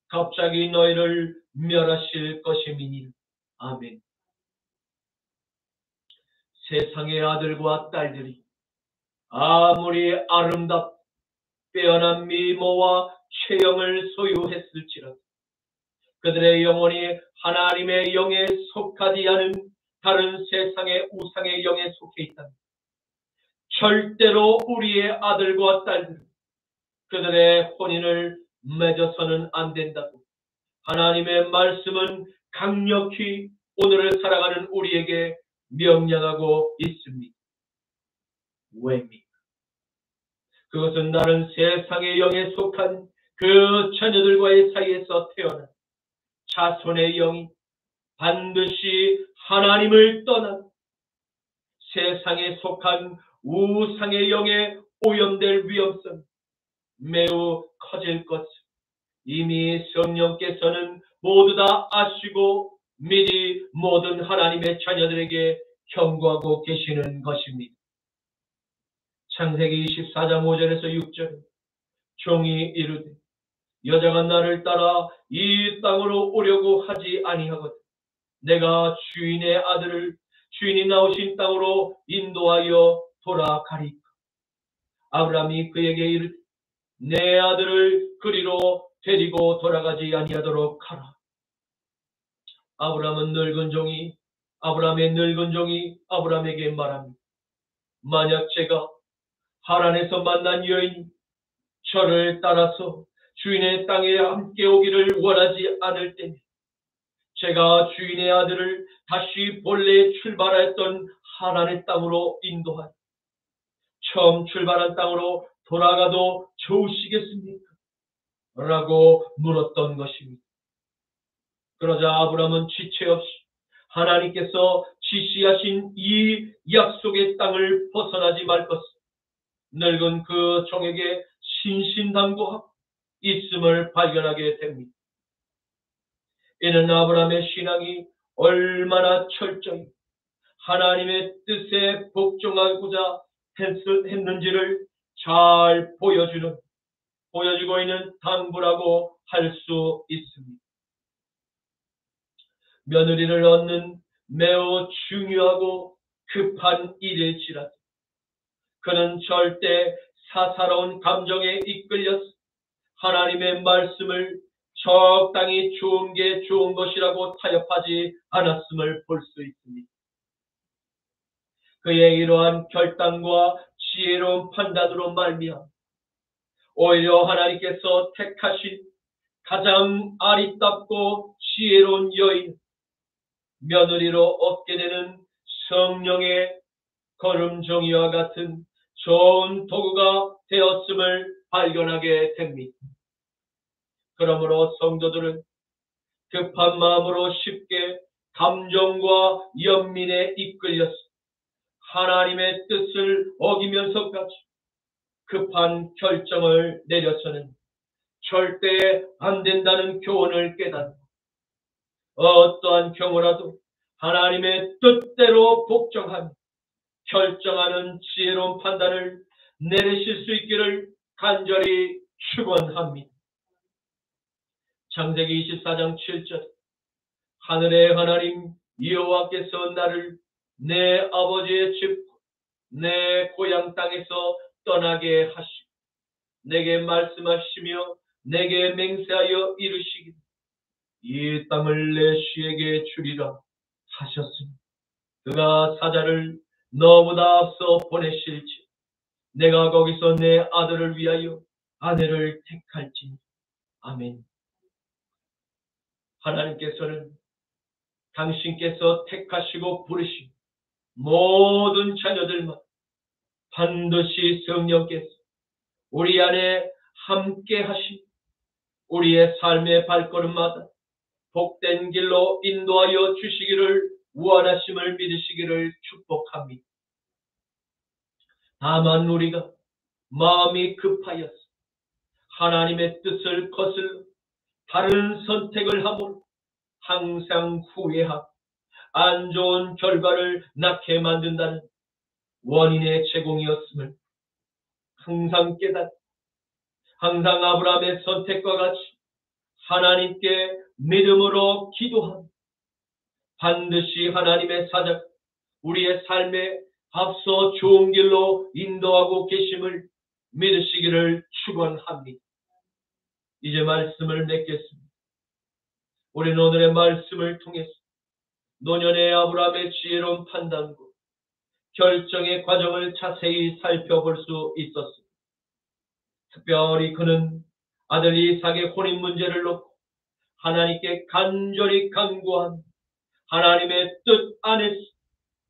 Speaker 1: 갑자기 너희를 멸하실 것임이니라. 아멘. 세상의 아들과 딸들이 아무리 아름답고 빼어난 미모와 체형을 소유했을지라도 그들의 영혼이 하나님의 영에 속하지 않은 다른 세상의 우상의 영에 속해 있다면 절대로 우리의 아들과 딸들은 그들의 혼인을 맺어서는 안 된다고 하나님의 말씀은 강력히 오늘을 살아가는 우리에게 명령하고 있습니다. 왜입니까? 그것은 나는 세상의 영에 속한 그 처녀들과의 사이에서 태어난 자손의 영이 반드시 하나님을 떠나 세상에 속한 우상의 영에 오염될 위험성이 매우 커질 것을 이미 성령께서는 모두 다 아시고 미리 모든 하나님의 자녀들에게 경고하고 계시는 것입니다. 창세기 24장 5절에서 6절에 종이 이르되 여자가 나를 따라 이 땅으로 오려고 하지 아니하거든 내가 주인의 아들을 주인이 나오신 땅으로 인도하여 돌아가리까. 아브라함이 그에게 이르되 내 아들을 그리로 데리고 돌아가지 아니하도록 하라. 아브라함의 늙은 종이 아브라함에게 말합니다. 만약 제가 하란에서 만난 여인이 저를 따라서 주인의 땅에 함께 오기를 원하지 않을 때니 제가 주인의 아들을 다시 본래 출발했던 하란의 땅으로 인도하여 처음 출발한 땅으로 돌아가도 좋으시겠습니까? 라고 물었던 것입니다. 그러자 아브라함은 지체 없이 하나님께서 지시하신 이 약속의 땅을 벗어나지 말 것을 늙은 그 종에게 신신당부하고 있음을 발견하게 됩니다. 이는 아브라함의 신앙이 얼마나 철저히 하나님의 뜻에 복종하고자 했는지를 잘 보여주고 있는 당부라고 할 수 있습니다. 며느리를 얻는 매우 중요하고 급한 일일지라도 그는 절대 사사로운 감정에 이끌려서 하나님의 말씀을 적당히 좋은 게 좋은 것이라고 타협하지 않았음을 볼 수 있습니다. 그의 이러한 결단과 지혜로운 판단으로 말미암아 오히려 하나님께서 택하신 가장 아리답고 지혜로운 여인 며느리로 얻게 되는 성령의 걸음종이와 같은 좋은 도구가 되었음을 발견하게 됩니다. 그러므로 성도들은 급한 마음으로 쉽게 감정과 연민에 이끌려서 하나님의 뜻을 어기면서까지 급한 결정을 내려서는 절대 안 된다는 교훈을 깨닫고 어떠한 경우라도 하나님의 뜻대로 복종하며 결정하는 지혜로운 판단을 내리실 수 있기를 간절히 축원합니다. 창세기 24장 7절 하늘의 하나님 여호와께서 나를 내 아버지의 집 내 고향 땅에서 떠나게 하시고 내게 말씀하시며 내게 맹세하여 이르시기를 이 땅을 내 씨에게 주리라 하셨으니 그가 사자를 너보다 앞서 보내실지 내가 거기서 내 아들을 위하여 아내를 택할지니. 아멘. 하나님께서는 당신께서 택하시고 부르신 모든 자녀들만 반드시 성령께서 우리 안에 함께 하시 우리의 삶의 발걸음마다 복된 길로 인도하여 주시기를 원하심을 믿으시기를 축복합니다. 다만 우리가 마음이 급하여서 하나님의 뜻을 거슬러 다른 선택을 함으로 항상 후회하고 안 좋은 결과를 낳게 만든다는 원인의 제공이었음을 항상 깨닫고 항상 아브라함의 선택과 같이 하나님께 믿음으로 기도하며 반드시 하나님의 사자가 우리의 삶에 앞서 좋은 길로 인도하고 계심을 믿으시기를 축원합니다. 이제 말씀을 맺겠습니다. 우리는 오늘의 말씀을 통해서 노년의 아브라함의 지혜로운 판단과 결정의 과정을 자세히 살펴볼 수 있었습니다. 특별히 그는 아들 이삭의 혼인 문제를 놓고 하나님께 간절히 간구한 하나님의 뜻 안에서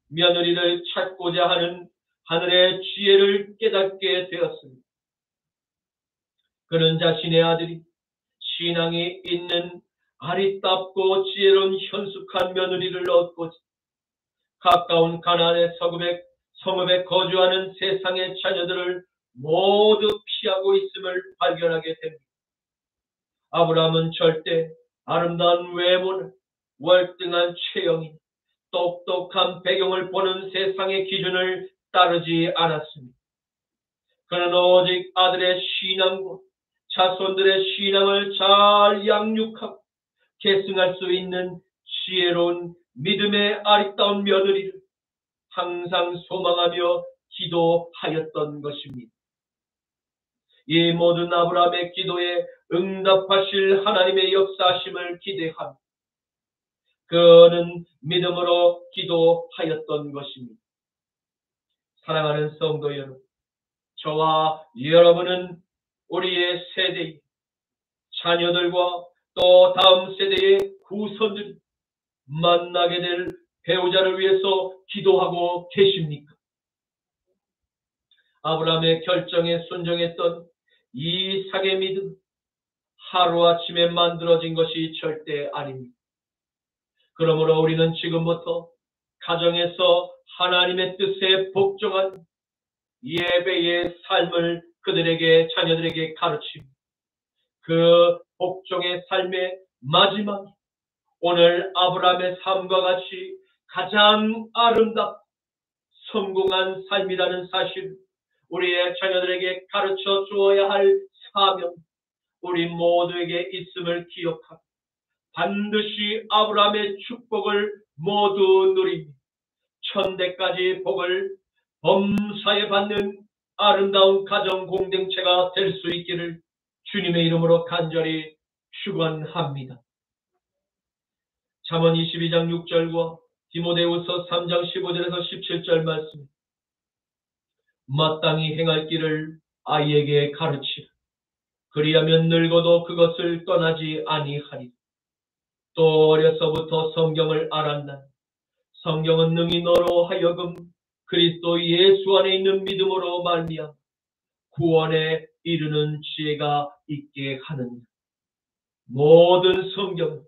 Speaker 1: 며느리를 찾고자 하는 하늘의 지혜를 깨닫게 되었습니다. 그는 자신의 아들이 신앙이 있는 아리따고 지혜로운 현숙한 며느리를 얻고자 가까운 가나안의 성읍에 거주하는 세상의 자녀들을 모두 피하고 있음을 발견하게 됩니다. 아브라함은 절대 아름다운 외모는 월등한 체형이 똑똑한 배경을 보는 세상의 기준을 따르지 않았습니다. 그는 오직 아들의 신앙과 자손들의 신앙을 잘 양육하고 계승할 수 있는 지혜로운 믿음의 아리따운 며느리를 항상 소망하며 기도하였던 것입니다. 이 모든 아브라함의 기도에 응답하실 하나님의 역사하심을 기대하며 그는 믿음으로 기도하였던 것입니다. 사랑하는 성도 여러분, 저와 여러분은 우리의 세대의 자녀들과 또 다음 세대의 후손들이 만나게 될 배우자를 위해서 기도하고 계십니까? 아브라함의 결정에 순종했던 이삭의 믿음, 하루아침에 만들어진 것이 절대 아닙니다. 그러므로 우리는 지금부터 가정에서 하나님의 뜻에 복종한 예배의 삶을 그들에게, 자녀들에게 가르치고 그 복종의 삶의 마지막, 오늘 아브라함의 삶과 같이 가장 아름답고 성공한 삶이라는 사실, 우리의 자녀들에게 가르쳐 주어야 할 사명, 우리 모두에게 있음을 기억하고 반드시 아브라함의 축복을 모두 누리며 천대까지 복을 범사에 받는 아름다운 가정 공동체가 될 수 있기를 주님의 이름으로 간절히 축원합니다. 잠언 22장 6절과 디모데후서 3장 15절에서 17절 말씀, 마땅히 행할 길을 아이에게 가르치라. 그리하면 늙어도 그것을 떠나지 아니하리라. 또 어려서부터 성경을 알았나. 성경은 능히 너로 하여금 그리스도 예수 안에 있는 믿음으로 말미암아 구원에 이르는 지혜가 있게 하느니라. 모든 성경은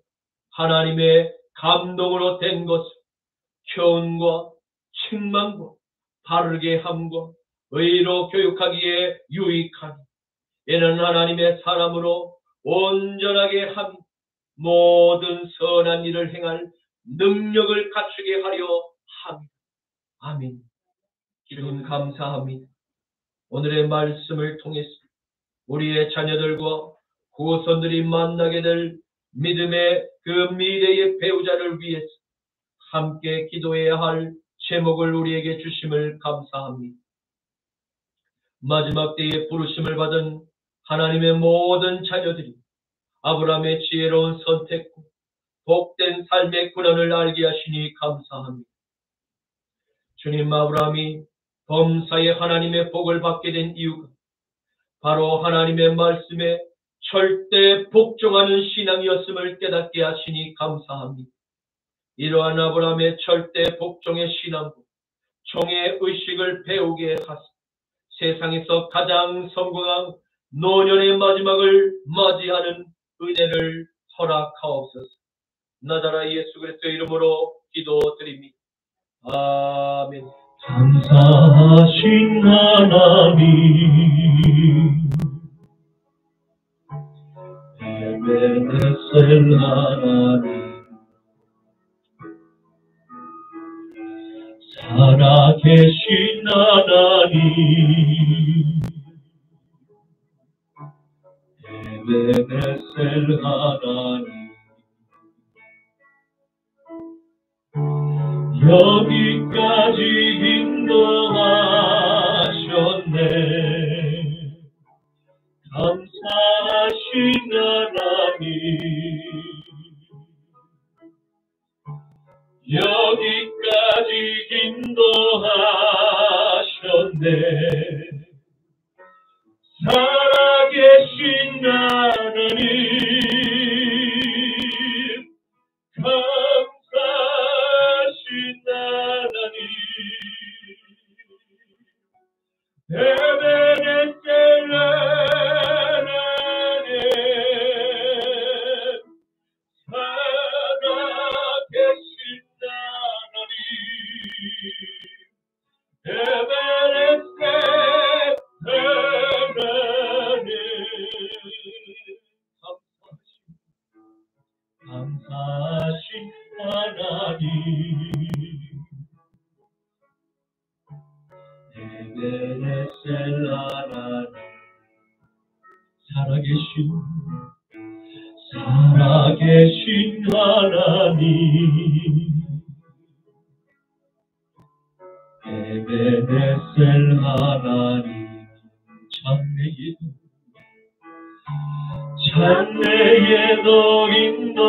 Speaker 1: 하나님의 감동으로 된 것을 교훈과 책망과 바르게 함과 의로 교육하기에 유익하니 이는 하나님의 사람으로 온전하게 하며 모든 선한 일을 행할 능력을 갖추게 하려 합니다. 아멘. 주님 감사합니다. 오늘의 말씀을 통해서 우리의 자녀들과 후손들이 만나게 될 믿음의 그 미래의 배우자를 위해서 함께 기도해야 할 제목을 우리에게 주심을 감사합니다. 마지막 때에 부르심을 받은 하나님의 모든 자녀들이 아브라함의 지혜로운 선택과 복된 삶의 근원을 알게 하시니 감사합니다. 주님, 아브라함이 범사에 하나님의 복을 받게 된 이유가 바로 하나님의 말씀에 절대 복종하는 신앙이었음을 깨닫게 하시니 감사합니다. 이러한 아브라함의 절대 복종의 신앙과 종의 의식을 배우게 하사 세상에서 가장 성공한 노년의 마지막을 맞이하는 은혜를 허락하옵소서. 나자라 예수 그리스도의 이름으로 기도드립니다. 아멘.
Speaker 2: 감사하신 하나님, 에베네셀 하나님, 살아계신 하나님, 에베네셀 하나님, 여기까지 인도하셨네. 감사하신 하나님, 여기까지 인도하셨네. 하나님 감사하신 하나님 에베네셀 하나님 살아계신 하나님 에베네셀 하나님 감사하신 하나님 에베네셀 하나님 살아계신 하나님 에베네셀 하나님 장래에도 인도하시니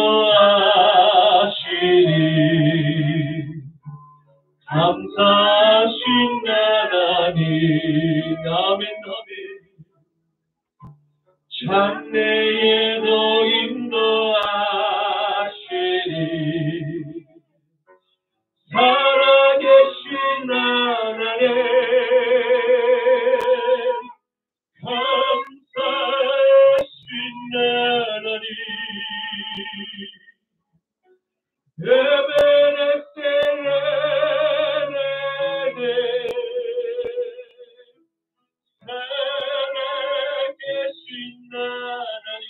Speaker 2: 감사하신 하나님 아멘 아멘 장래에도 인도하시니 살아계신 하나님 감사하신 하나님 에베네셀 하나님 살아계신 하나님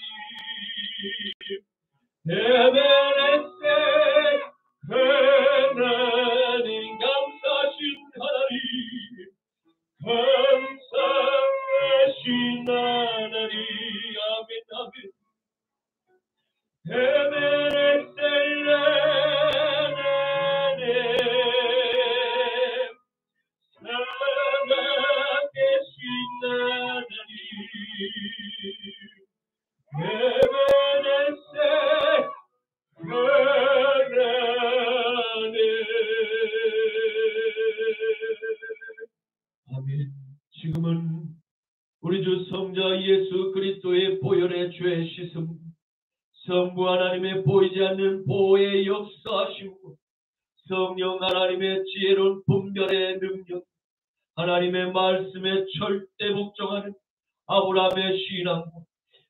Speaker 2: 에베네셀 하나님 감사하신 하나님 감사하신 하나님 아멘 아멘 에베네셀 하나님 살아계신 하나님 에베네셀 하나님 아멘 지금은 우리 주 성자 예수 그리스도의 보혈의 죄 씻음 성부 하나님의 보이지 않는 보호의 역사하심과 성령 하나님의 지혜로운 분별의 능력 하나님의 말씀에 절대 복종하는 아브라함의 신앙과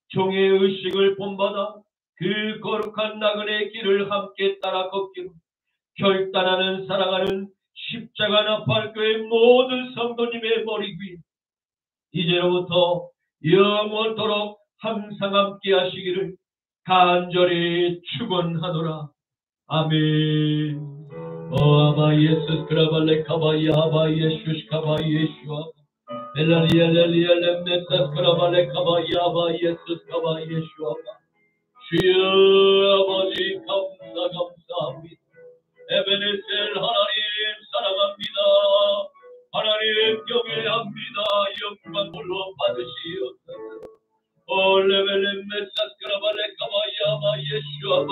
Speaker 2: 종의 의식을 본받아 그 거룩한 나그네의 길을 함께 따라 걷기로 결단하는 사랑하는 십자가 나팔교회 모든 성도님의 머리 위에 이제로부터 영원토록 항상 함께 하시기를 간절히 축원하노라. 아멘. 아바 예수 크라발레 카바야 아바 예수스 카바 예수아 엘라리엘리엘 렘네스 크라발레 카바야 아바 예수스 카바 예수아 주여 아버지 감사합니다. 에베네셀 하나님 사랑합니다. 하나님 경외합니다. 영광 홀로 받으시옵소서. 올레벨렘 메사스 크라발레 카바야 아바 예수아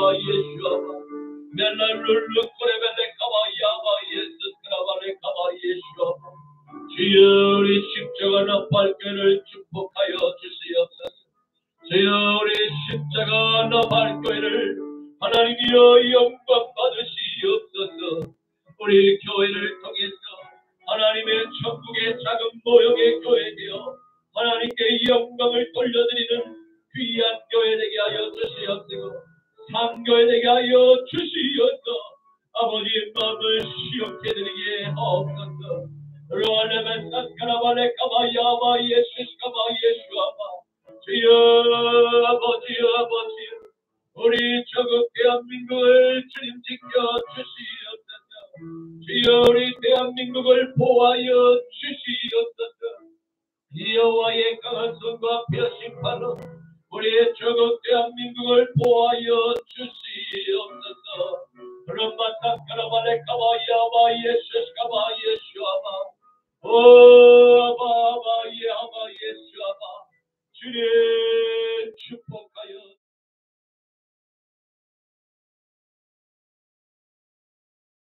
Speaker 2: 멜랄룰루 코레벨레 카바야 아바 예수 크라발레 카바 예수아 주여 우리 십자가 나팔교를 축복하여 주시옵소서. 주여 우리 십자가 나팔교회를 하나님이여 영광 받으시옵소서. 우리 교회를 통해서 하나님의 천국의 작은 모형의 교회 되어 하나님께 영광을 돌려드리는 귀한 교회 되게 하여 주시옵소서. 상교회 되게 하여 주시옵소서. 아버지의 마음을 시원케 드리게 하옵소서. 로알레멘 산카라발레 카바야바 예수스 카바 예수아바 주여 아버지 우리 저국 대한민국을 주님 지켜 주시옵소서. 주여 우리 대한민국을 보호하여 주시옵소서. 여호와의 강한 손과 뼈심판으로 우리의 저국 대한민국을 보호하여 주시옵소서. 르마타 카라발레 카바야바 예수스 카바 예수아바 오 아바 예수아바 주님 축복